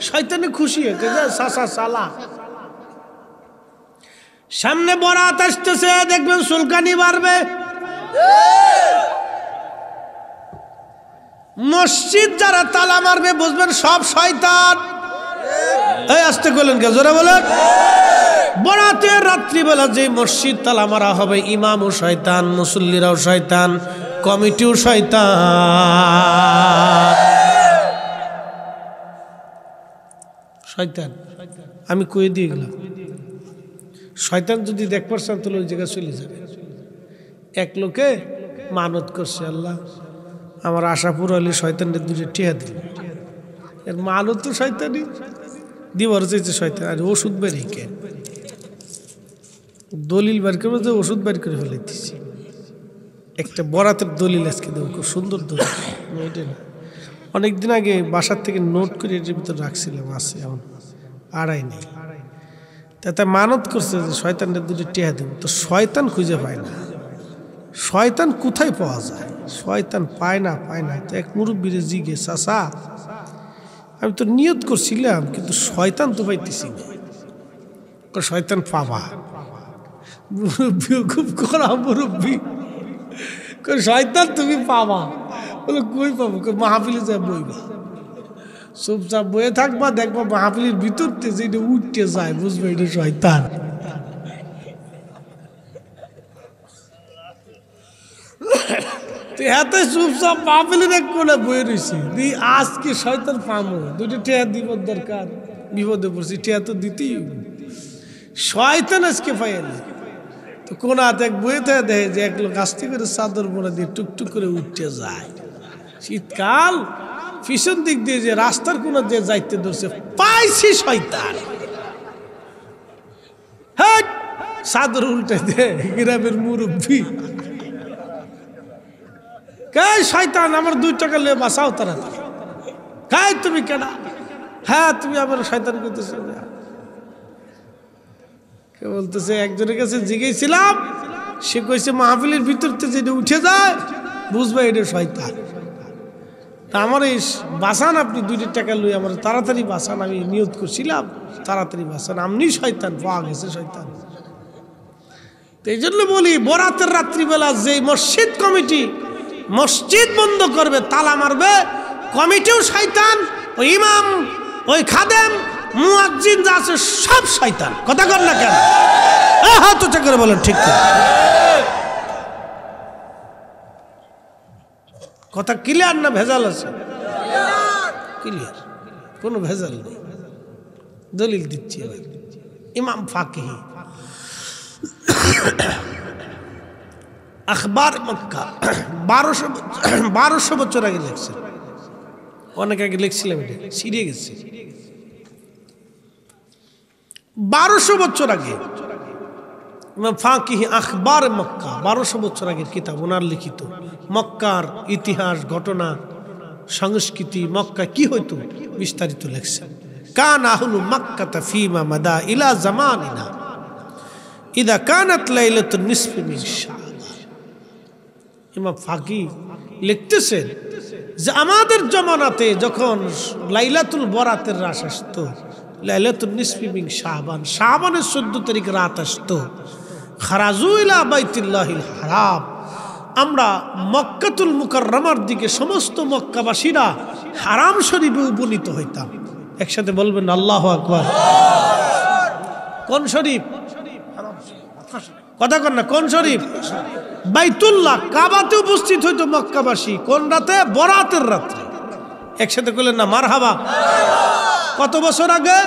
শয়তানে খুশি হয়েছে যে সাসা সালা। সামনে বরাত আসতেছে, দেখবেন সুলকানি বাড়বে। মসজিদ যারা তালা মারবে বুঝবেন সব শয়তান। এই আসতে বলেন কে? জোরে বলেন। বরাতের রাত্রিবেলা যে মসজিদ তালা মারা হবে, ইমামও শয়তান, মুসল্লিরাও শয়তান, কমিটিও শয়তান। শয়তান আমি কয়ে দিয়ে গেলাম, শয়তান যদি দেখবার চান তাহলে ওই জায়গায় চলে যাবে। এক লোকে মানত করছে, আল্লাহ আমার আশা পুরো হলে শয়তানদের দুটো টিয়া দিল। এর মানত তো শয়তানই দিবার চাইছে শয়তান। আর ওষুধ বেরিয়ে কেন দলিল বের করবো, যে ওষুধ বের করে ফেলে দিচ্ছি। একটা বরাতের দলিল আজকে দেবো, খুব সুন্দর দলিল। এটা না, অনেকদিন আগে বাসার থেকে নোট করে এটার ভিতরে রাখছিলাম, আছে এমন আড়াই নেই। তাতে মানত করছে যে শয়তানদের দুটো টিয়া দেবো, তো শয়তান খুঁজে পায় না। শয়তান কোথায় পাওয়া যায়? শয়তান পায় না। তো এক মুরব্বীরে জিগে, চাচা আমি তো নিয়ত করছিলাম কিন্তু শয়তান তো পাইতেছি না। শয়তান পাবা? মুরব্বী খুব করা মুরব্বী, শয়তান তুমি পাবা? বলে কই পাবো? মাহফিলে যা বইবা, চুপচাপ বয়ে থাকবা, দেখবা মাহফিলের ভিতরতে যেটা উঠতে যায় বুঝবে এটা শয়তান। হাতে চুপচাপ মাহফিলের এক কোণে বয়ে রয়েছি, আজকে শয়তান পামো, দুটো টেয়া দিব দরকার, বিপদে পড়ছি, টেয়া তো দিতেই। শয়তান আজকে পাইনি তো কোন হাতে এক বয়ে থাকে, দেখে যে এক লোক আস্তে করে চাদর মোড়া দিয়ে টুকটুক করে উঠতে যায়। শীতকাল পিছন দিক দিয়ে যে রাস্তার কোন দিয়ে যাইতে ধরছে, পাইছি শয়তান। হ্যাঁ, চাদর উল্টে দে গ্রামের মুরব্বী, কে শয়তান আমার 2 টাকা লে বাঁচাও তাড়াতাড়ি। হ্যাঁ তুমি কেন? হ্যাঁ তুমি আমার শয়তান করতেছ। কে বলতেছে? একজনের কাছে জিজ্ঞেসছিলাম, সে কইছে মাহফিলের ভিতরতে যেটা উঠে যায় বুঝবে এটা শয়তান। তা আমার এই বাঁচান, আপনি 2 টাকা লই আমার তাড়াতাড়ি বাঁচান, আমি নিয়ত করছিলাম তাড়াতাড়ি বাঁচান, আপনি শয়তান পাওয়া গেছে শয়তান। তো এই জন্য বলি, বরাতের রাত্রিবেলা যে মসজিদ কমিটি মসজিদ বন্ধ করবে, তালা মারবে, কমিটিও শয়তান, ওই ইমাম, ওই খাদেম, মুয়াজ্জিন যা আছে সব শয়তান। কথা কর না কেন? হাত উঁচা করে বলেন ঠিক ঠিক। কথা ক্লিয়ার না ভেজাল আছে? ক্লিয়ার, কোনো ভেজাল নেই। দলিল দিচ্ছি এবার। ইমাম ফাকিহি আখবার মক্কা 1200 বছর আগে লিখছে, অনেক আগে লিখছিলাম, এটা ছিঁড়ে গেছে। 1200 বছর আগে ইমাম ফাকিহি আখবার মক্কা, 1200 বছর আগের কিতাব, ওনার লিখিত। মক্কার ইতিহাস, ঘটনা, সংস্কৃতি, মক্কা কি হইতো বিস্তারিত লেখছে। কান আহলু মক্কাতা ফীমা মাদা ইলা জামানিনা ইদা কানাত লাইলাতুন নিসফি মিন শাবান। ইমাম ফাকি লিখতেছেন যে আমাদের জমানাতে যখন লাইলাতুল বরাতের রাত আসতো, লাইলাতুন নিসফি মিন শাবান, শাবানের 14 তারিখ রাত আসতো, খারাজু ইলা বাইতুল্লাহিল হারাম, আমরা মক্কাতুল মুকাররমার দিকে সমস্ত মক্কাবাসীরা হারাম শরীফে উপনীত হইতাম। একসাথে বলবেন আল্লাহু আকবার। কোন শরীফ? কথা কন না, কোন শরীফ? বাইতুল্লাহ, কাবাতে উপস্থিত হইতো মক্কাবাসী। কোন রাতে? বরাতের রাত্রে। একসাথে কইলেন না মারহাবা। কত বছর আগে?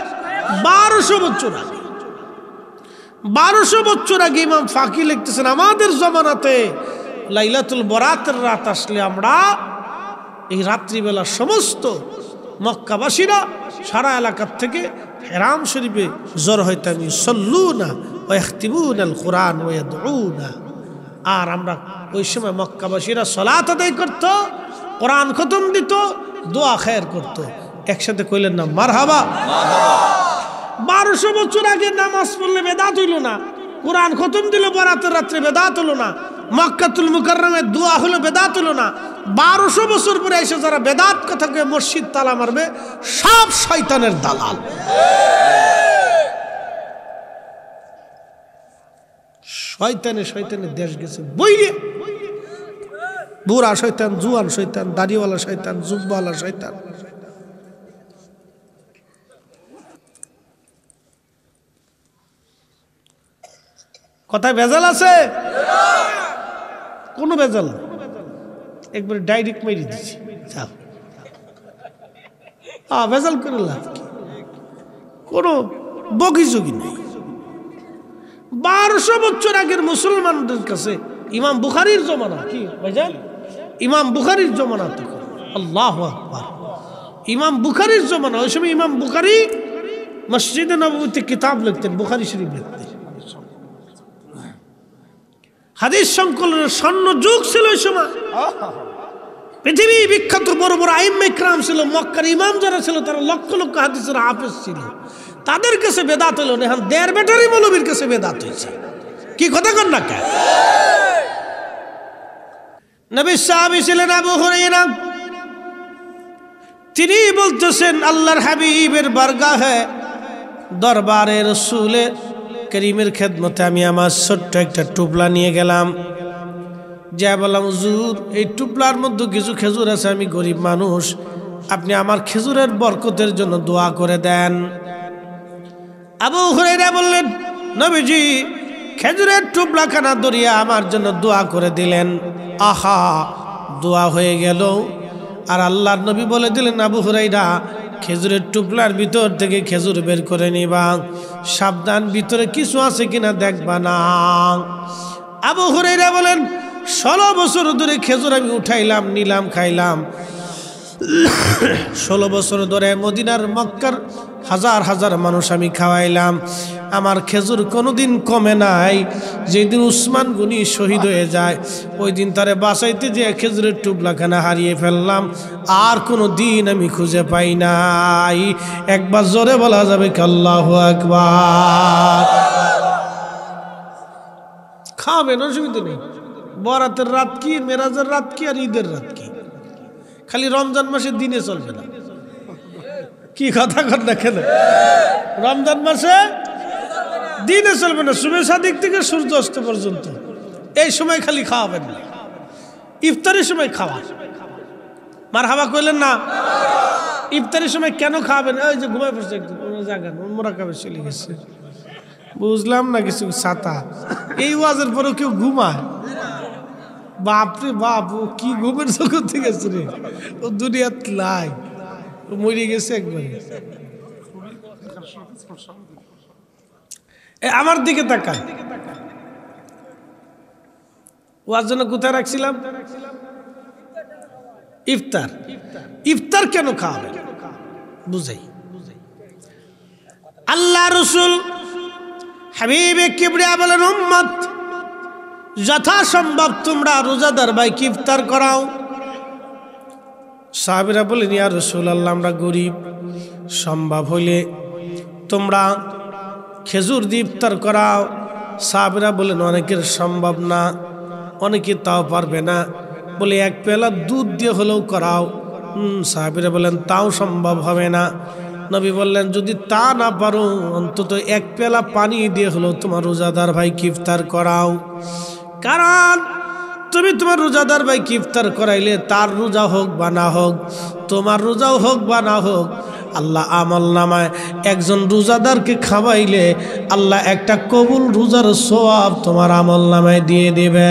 1200 বছর আগে। 1200 বছর আগে ইমাম ফাকি লিখতেছেন আমাদের জমানাতে লাইলাতুল বরাতের রাত আসলে আমরা এই রাত্রিবেলা সমস্ত মক্কাবাসীরা সারা এলাকার থেকে হারাম শরীফে জড়ো হইতাম। ইউসাল্লুনা ওয়া ইয়াখতিমুনাল কুরআন ওয়া ইয়াদউনা। আর আমরা ওই সময় মক্কাবাসীরা সালাত আদায় করত, কোরআন খতম দিত, দোয়া খায়ের করত। একসাথে কইলেন না মারহাবা। 1200 বছর আগে নামাজ পড়লে বেদাত হইল না, কোরআন খতম দিল বরাতের রাত্রে বেদাত হলো না, মক্কাতুল মুকাররমে দোয়া হলো বেদাত হলো না। 1200 বছর পরে এসে যারা বেদাত কথাকে মসজিদ তালা মারবে সব শয়তানের দালাল। শয়তানের দেশ গেছে বইরে। বুড়া শয়তান, জুয়ান শয়তান, দাড়িওয়ালা শয়তান, জুব্বাওয়ালা শয়তান। কথায় ভেজাল আছে? কোনো ভেজাল না। একবার ডাইরেক্ট মেরে দিছি, যাও ভেজাল করে লাভ কি, কোনো বগিযোগী নেই। 1200 বছর আগের মুসলমানদের কাছে ইমাম বুখারীর জমানা, কি ভাইজান, ইমাম বুখারীর জমানা তো, আল্লাহু আকবার, ইমাম বুখারীর জমানা। ওই সময় ইমাম বুখারী মসজিদে নববীতে কিতাব লিখতেন, বুখারী শরীফ লিখতেন। হাদিস সংকলনের স্বর্ণ যুগ ছিল ওই সময়। পৃথিবী বিখ্যাত বড় বড় আইম্মে ইকরাম ছিল, মক্কার ইমাম যারা ছিল তারা লক্ষ লক্ষ হাদিসের হাফেজ ছিল। তাদের কাছে বেদাত হলো না, এখন দেড় ব্যাটারি মৌলবীর কাছে বেদাত হয়েছে। কি কথা কন না কেন? নবী সাহাবী ছিলেন আবু হুরায়রা, তিনি বলতেছেন আল্লাহর হাবিবের বারগাহে দরবারে রাসূলের করিমের খেদমতে আমি আমার ছোট্ট একটা টুপলা নিয়ে গেলাম, যা বললাম হুজুর এই টুপলার মধ্যে কিছু খেজুর আছে, আমি গরিব মানুষ, আপনি আমার খেজুরের বরকতের জন্য দোয়া করে দেন। আবু হুরায়রা বললেন নবীজি খেজুরের টুপলা খানা ধরিয়া আমার জন্য দোয়া করে দিলেন। আহা, দোয়া হয়ে গেল। আর আল্লাহর নবী বলে দিলেন আবু হুরায়রা খেজুরের টুপলার ভিতর থেকে খেজুর বের করে নিবা, সাবধান ভিতরে কিছু আছে কিনা দেখবা না। আবু হুরায়রা বলেন 16 বছর ধরে খেজুর আমি উঠাইলাম, নিলাম, খাইলাম। 16 বছর ধরে মদিনার মক্কার হাজার হাজার মানুষ আমি খাওয়াইলাম, আমার খেজুর কোনোদিন কমে নাই। যেদিন উসমান গনি শহীদ হয়ে যায় ওই দিন তারে বাঁচাইতে যে খেজুরের টুপলাখানা হারিয়ে ফেললাম, আর কোনো দিন আমি খুঁজে পাই নাই। একবার জোরে বলা যাবে কি আল্লাহু আকবার? খাবেন, অসুবিধা নেই। বরাতের রাত কি, মেরাজের রাত কি, আর ঈদের রাত কি, খালি রমজান মাসের দিনে চলবে না। কি কথা কর না কেন? রমজান মাসে দিনে চলবে না, শুভে সাদিক থেকে সূর্য অস্ত পর্যন্ত এই সময় খালি খাওয়াবেন না, ইফতারের সময় খাওয়া। মারহাবা কইলেন না? ইফতারের সময় কেন খাওয়াবেন? ওই যে ঘুমায় পড়ছে একদম জায়গা মোরাকাবে চলে গেছে, বুঝলাম না কিছু ছাতা। এই ওয়াজের পরেও কেউ ঘুমায়? বাপরে বাপ, ও কি ঘুমের জগৎ থেকে গেছে রে, ও দুনিয়াত লাই, ও মরে গেছে একবারে। আমার দিকে তাকান, ওয়াজ জন্য কোথায় রাখছিলাম? ইফতার। ইফতার কেন খাওয়াবে বুঝাই। আল্লাহ রসুল হাবিবে কিবরিয়া বলেন উম্মত যথাসম্ভব তোমরা রোজাদার ভাইকে ইফতার করাও। সাহাবীরা বলেন ইয়া রাসূলুল্লাহ আমরা গরিব, সম্ভব হইলে তোমরা খেজুর দিয়ে ইফতার করাও। সাহাবীরা বলেন অনেকের সম্ভব না, অনেকে তাও পারবে না, বলে এক পেলা দুধ দিয়ে হলেও করাও। সাহাবীরা বলেন তাও সম্ভব হবে না। নবী বললেন যদি তা না পারো অন্তত এক পেলা পানি দিয়ে হলেও তোমার রোজাদার ভাইকে ইফতার করাও। কারণ তুমি তোমার রোজাদার ভাইকে ইফতার করাইলে তার রোজা হোক বা না হোক, তোমার রোজাও হোক বা না হোক, আল্লাহ আমল নামায় একজন রোজাদারকে খাওয়াইলে আল্লাহ একটা কবুল রোজার সওয়াব তোমার আমল নামায় দিয়ে দেবে।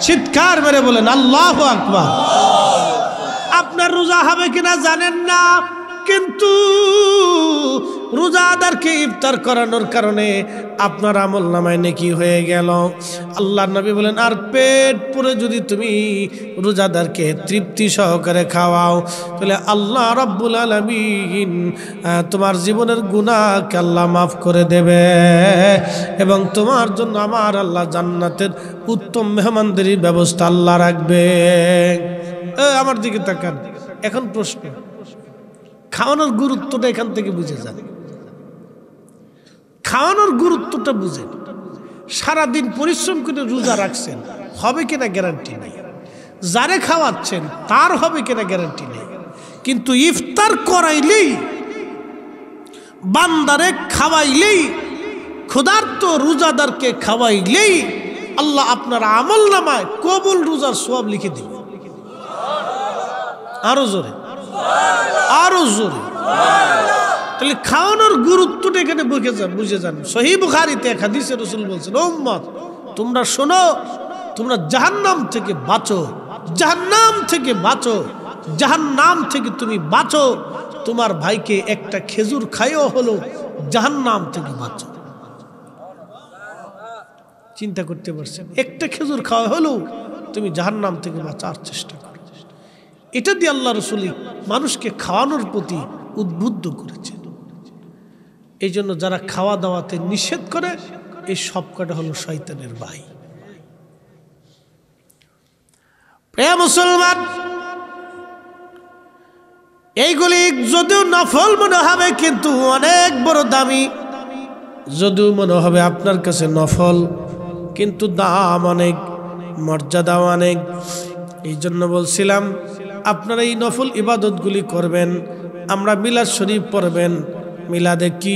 চিৎকার মেরে বলেন আল্লাহু আকবার। আপনার রোজা হবে কিনা জানেন না, কিন্তু রোজাদারকে ইফতার করানোর কারণে আপনার আমল নামায় নেকি হয়ে গেল। আল্লাহর নবী বলেন আর পেট পুরে যদি তুমি রোজাদারকে তৃপ্তি সহকারে খাওয়াও তাহলে আল্লাহ রাব্বুল আলামিন তোমার জীবনের গুনাহকে আল্লাহ মাফ করে দেবে এবং তোমার জন্য আমার আল্লাহ জান্নাতের উত্তম মেহমানদারির ব্যবস্থা আল্লাহ রাখবে। আমার দিকে তাকান। এখন প্রশ্ন, খাওয়ানোর গুরুত্বটা এখান থেকে বুঝে যান। খাওয়ানোর গুরুত্বটা বুঝেন। সারাদিন পরিশ্রম করে রোজা রাখছেন, হবে কিনা গ্যারান্টি নেই। যারে খাওয়াচ্ছেন তার হবে কিনা গ্যারান্টি নেই। কিন্তু ইফতার করাইলেই, বান্দারে খাওয়াইলেই, ক্ষুধার্ত রোজাদারকে খাওয়াইলেই আল্লাহ আপনার আমল নামায় কবুল রোজার সওয়াব লিখে দিবে। আরো জোরে, আরো জোরে। তাহলে খাওয়ানোর গুরুত্বটা এখানে বুঝে যান। সহিহ বুখারীতে এক হাদিসে রাসূল বলছেন উম্মত তোমরা শোনো, তোমরা জাহান্নাম থেকে বাঁচো, জাহান্নাম থেকে বাঁচো, জাহান্নাম থেকে তুমি বাঁচো। তোমার ভাইকে একটা খেজুর খাইও হলো জাহান্নাম থেকে বাঁচো। চিন্তা করতে পারছেন? একটা খেজুর খাওয়া হলো তুমি জাহান্নাম থেকে বাঁচার চেষ্টা করো। এটা দিয়ে আল্লাহ রাসূল মানুষকে খাওয়ানোর প্রতি উদ্বুদ্ধ করেছেন। এই জন্য যারা খাওয়া দাওয়াতে নিষেধ করে এই সব কটা হলো শয়তানের ভাই। প্রিয় মুসলমান, এইগুলি যদিও নফল মনে হবে কিন্তু অনেক বড় দামি। যদিও মনে হবে আপনার কাছে নফল কিন্তু দাম অনেক, মর্যাদাও অনেক। এই জন্য বলছিলাম আপনারা এই নফল ইবাদতগুলি করবেন। আমরা মিলাদ শরীফ পড়বেন। মিলাদে কি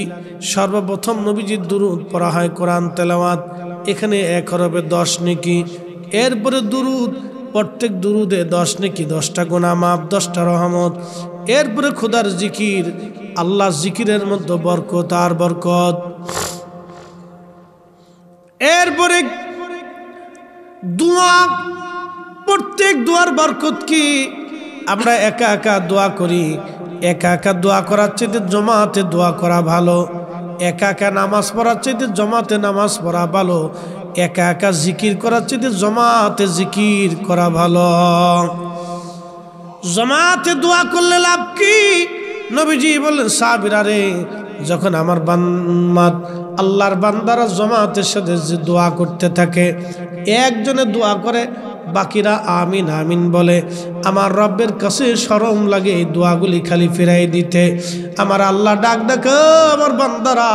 সর্বপ্রথম নবীজির দুরূদ পড়া হয়, কোরআন তেলাওয়াত, এখানে 1 হরফে 10 নেকি। এরপরে দুরূদ, প্রত্যেক দুরুদে 10 নেকি, 10টা গুনাহ মাফ, 10টা রহমত। এরপরে খোদার জিকির, আল্লাহ জিকিরের মধ্যে বরকত আর বরকত। এরপরে দোয়া, প্রত্যেক দোয়ার বরকত কি? আমরা একা একা দোয়া করি, একা একা দোয়া করার চাইতে জমাতে দোয়া করা ভালো। একা একা নামাজ পড়ার চাইতে জমাতে নামাজ পড়া ভালো। একা একা জিকির করার চাইতে জমাতে জিকির করা ভালো। জমাতে দোয়া করলে লাভ কি? নবীজি বললেন সাহাবীরা রে, যখন আমার আল্লাহর বান্দারা জমাতের সাথে যে দোয়া করতে থাকে, একজনে দোয়া করে বাকিরা আমিন আমিন বলে, আমার রব্বের কাছে শরম লাগে এই দোয়াগুলি খালি ফিরাই দিতে। আমার আল্লাহ ডাক ডাকে, আমার বান্দারা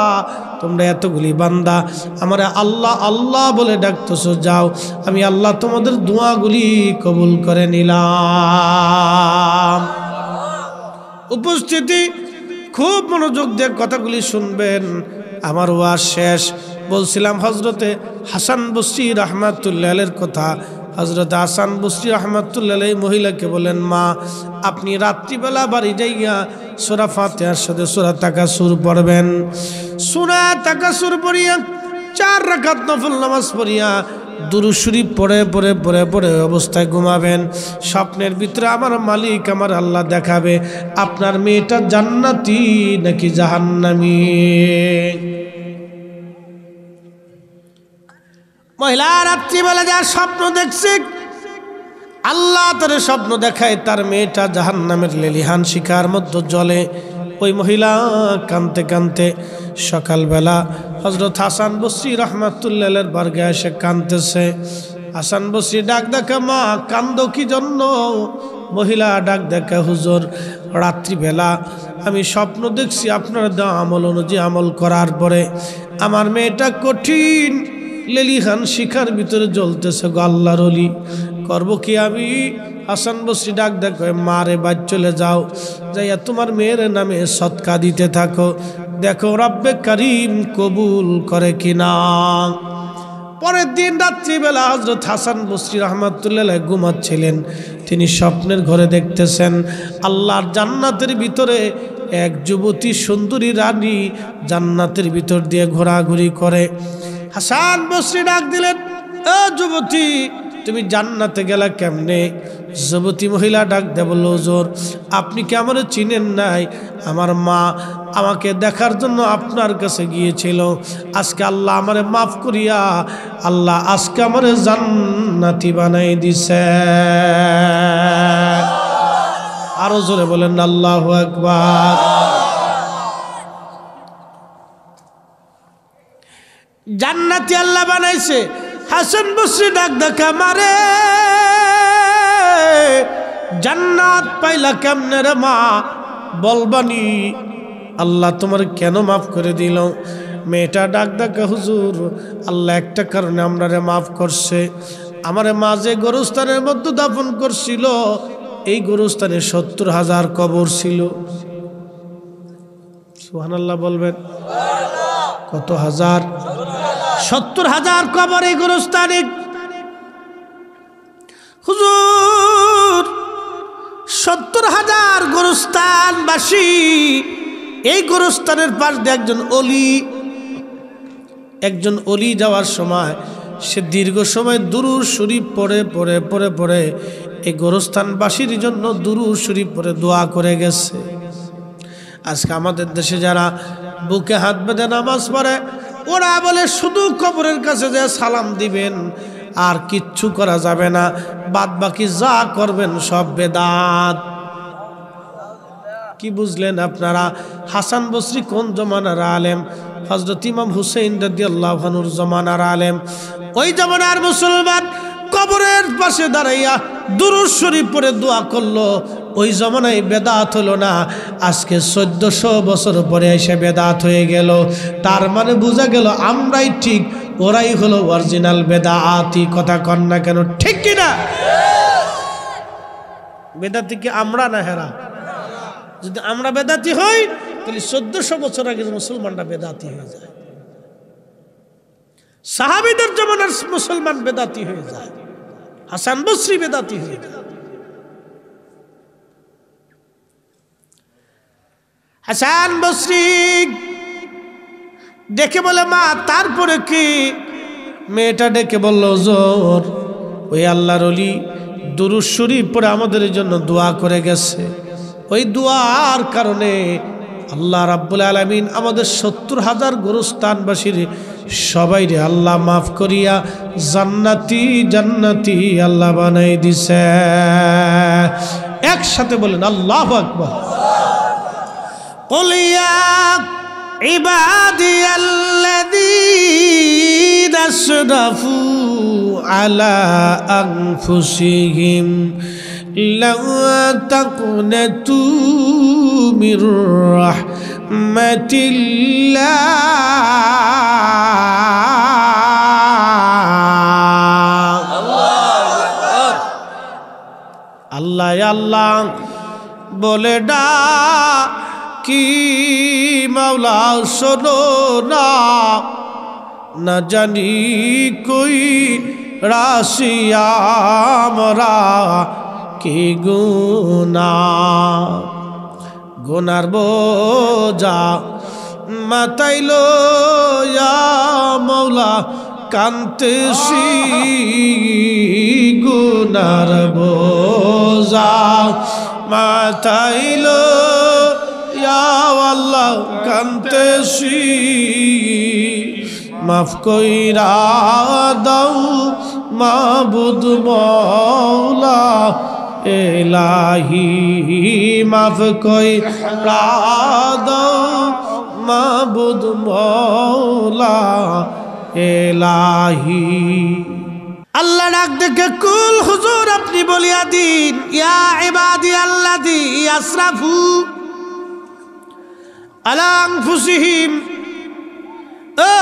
তোমরা এতগুলি বান্দা আমার আল্লাহ আল্লাহ বলে ডাকতেছো, যাও আমি আল্লাহ তোমাদের দোয়াগুলি কবুল করে নিলাম। উপস্থিতি খুব মনোযোগ দিয়ে কথাগুলি শুনবেন। আমার ওয়াজ শেষ। বলছিলাম হজরতে হাসান বসরি রাহমাতুল্লাহ আলাইহির কথা। হজরত হাসান বসরি রাহমাতুল্লাহ আলাইহি মহিলাকে বলেন, মা আপনি রাত্রিবেলা বাড়ি যাইয়া সূরা ফাতিহার সাথে সূরা তাকাসুর পড়বেন। সূরা তাকাসুর পড়িয়া 4 রাকাত নফল নামাজ পড়িয়া দুরূদ শরীফ পড়ে পড়ে পড়ে পড়ে অবস্থায় ঘুমাবেন। স্বপ্নের ভিতরে আমার মালিক আমার আল্লাহ দেখাবে আপনার মেয়েটা জান্নাতি নাকি জাহান্নামী। মহিলা রাত্রিবেলা যার স্বপ্ন দেখছে, আল্লাহ তার স্বপ্ন দেখায় তার মেয়েটা জাহান্নামের লেলিহান শিখার মধ্যে জ্বলে। ওই মহিলা কানতে কানতে সকালবেলা হযরত হাসান বসরি রাহমাতুল্লাহ আলাইহির বারগাহে এসে কানতেছে। হাসান বসরি ডাক দেখা, মা কান্দো কি জন্য? মহিলা ডাক দেখা, হুজুর রাত্রিবেলা আমি স্বপ্ন দেখছি আপনার দেওয়া আমল অনুযায়ী আমল করার পরে আমার মেয়েটা কঠিন লেলিহান শিখার ভিতরে জ্বলতেছে গো আল্লাহর ওলি, করবো কি আমি? হাসান বসরি ডাক দেখো, মারে বাদ চলে যাও, যাইয়া তোমার মেয়ের নামে সদকা দিতে থাকো, দেখো রব্বে কারিম কবুল করে কিনা। পরের দিন রাত্রিবেলা হযরত হাসান বসরি রাহমাতুল্লাহ আলাইহি ঘুমাচ্ছিলেন। তিনি স্বপ্নের ঘরে দেখতেছেন আল্লাহর জান্নাতের ভিতরে এক যুবতী সুন্দরী রানী জান্নাতের ভিতর দিয়ে ঘোরাঘুরি করে। হাসান বসরি ডাক দিলেন, ও যুবতী তুমি জান্নাতে গেলা কেমনে? যুবতী মহিলা ডাক দে বলল, হুজুর আপনি কি আমারে চিনেন নাই? আমার মা আমাকে দেখার জন্য আপনার কাছে গিয়েছিল, আজকে আল্লাহ আমারে মাফ করিয়া আল্লাহ আজকে আমারে জান্নাতি বানাই দিছে। আরো জোরে বলেন আল্লাহু আকবার। জান্নাতি আল্লাহ বানাইছে। হাসান বসরি ডাক দেখা, মারে জান্নাত পাইলা কেমনে রে মা? বলবানি আল্লাহ তোমার কেন মাফ করে দিল? মেয়েটা ডাক দেখা, হুজুর আল্লাহ একটা কারণে আমরারে মাফ করছে। আমারে মা যে গোরস্থানের মধ্যে দাফন করছিল, এই গোরস্থানে 70,000 কবর ছিল। সুবহানাল্লাহ বলবেন। কত হাজার? 70,000 কবর এই গোরস্থানে। হুজুর 70,000 গোরস্থানবাসী, এই গোরস্থানের পাশ দিয়ে একজন অলি যাওয়ার সময় সে দীর্ঘ সময় দুরূদ শরীফ পড়ে এই গোরস্থানবাসীর জন্য দুরূদ শরীফ পড়ে দোয়া করে গেছে। আজকে আমাদের দেশে যারা বুকে হাত বেঁধে নামাজ পড়ে ওরা বলে শুধু কবরের কাছে যে সালাম দিবেন আর কিচ্ছু করা যাবে না, বাদ বাকি যা করবেন সব বেদাত। কি বুঝলেন আপনারা? হাসান বসরি কোন জমানার আলেম? হযরত ইমাম হুসাইন রাদিয়াল্লাহু আনহুর জমানার আলেম। ওই জমানার মুসলমান কবরের পাশে দাঁড়াইয়া দুরূদ শরীফ পড়ে দোয়া করলো। ওই জমানায় বেদাত হলো না, আজকে 1400 বছর পরে এসে বেদাত হয়ে গেল। তার মানে বোঝা গেল আমরাই ঠিক, ওরাই হলো অরিজিনাল বেদাতি। কথা কন না কেন? ঠিক কিনা? বেদাতি কি আমরা না হেরা? যদি আমরা বেদাতি হই তাহলে 1400 বছর আগে মুসলমানরা বেদাতি হয়ে যায়। সাহাবীদের জমানার মুসলমান বেদাতি হয়ে যায়, হাসান বসরি বেদাতি হয়ে যায়। হাসান বসরি ডেকে বলে মা, তারপরে কি? মেয়েটা ডেকে বলল হুজুর, ওই আল্লাহর ওলি দুরূদ শরীফ পড়ে আমাদের জন্য দোয়া করে গেছে। ওই দোয়ার কারণে আল্লাহ রাব্বুল আলামিন আমাদের 70,000 গোরস্থানবাসীর সবাইরে আল্লাহ মাফ করিয়া জান্নাতি জান্নাতি আল্লাহ বানাই দিছে। একসাথে বলেন আল্লাহু আকবার। قل يا عبادي الذين أسرفوا على أنفسهم لا تقنطوا من رحمة الله আল্লাহ আল্লাহ বলে ডা কি মাওলা শোনো না, না জানি কই রাশিয়া আমরা কি গুনার বোঝা মাতাইলো মাওলা কান্তেছি গুনার বোঝা মাতাইলো আল্লাহ কান্তেছি মাফ কইরা দাও মাবুদ মওলা এলাহি মাফ কইরা দাও মাবুদ মওলা এলাহি। আল্লাহ ডাক দেখে কুল হুজুর আপনি বলিয়া দিন ইয়া ইবাদি আল্লাযী আসরাফু আলা আনফুসিহিম,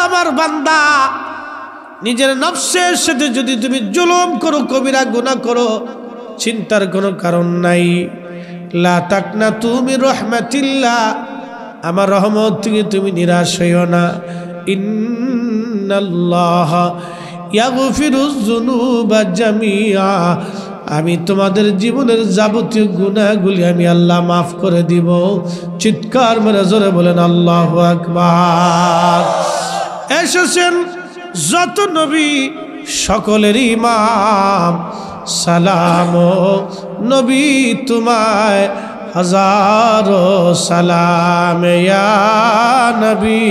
আমার বান্দা নিজের নফসের সাথে যদি তুমি জুলুম করো, কবিরা গুনাহ করো, চিন্তার কোনো কারণ নাই। লা তাকনাতু মির রাহমাতিল্লাহ, আমার রহমত থেকে তুমি নিরাশ হইও না। ইন্নাল্লাহ ইয়াগফিরুয যুনুবা জামিআ, আমি তোমাদের জীবনের যাবতীয় গুনাহগুলি আমি আল্লাহ মাফ করে দিব। চিৎকার মেরে জোরে বলেন আল্লাহু আকবার। এসেছেন যত নবী সকলের ইমাম, সালাম নবী তোমায় হাজারো সালাম ইয়া নবী।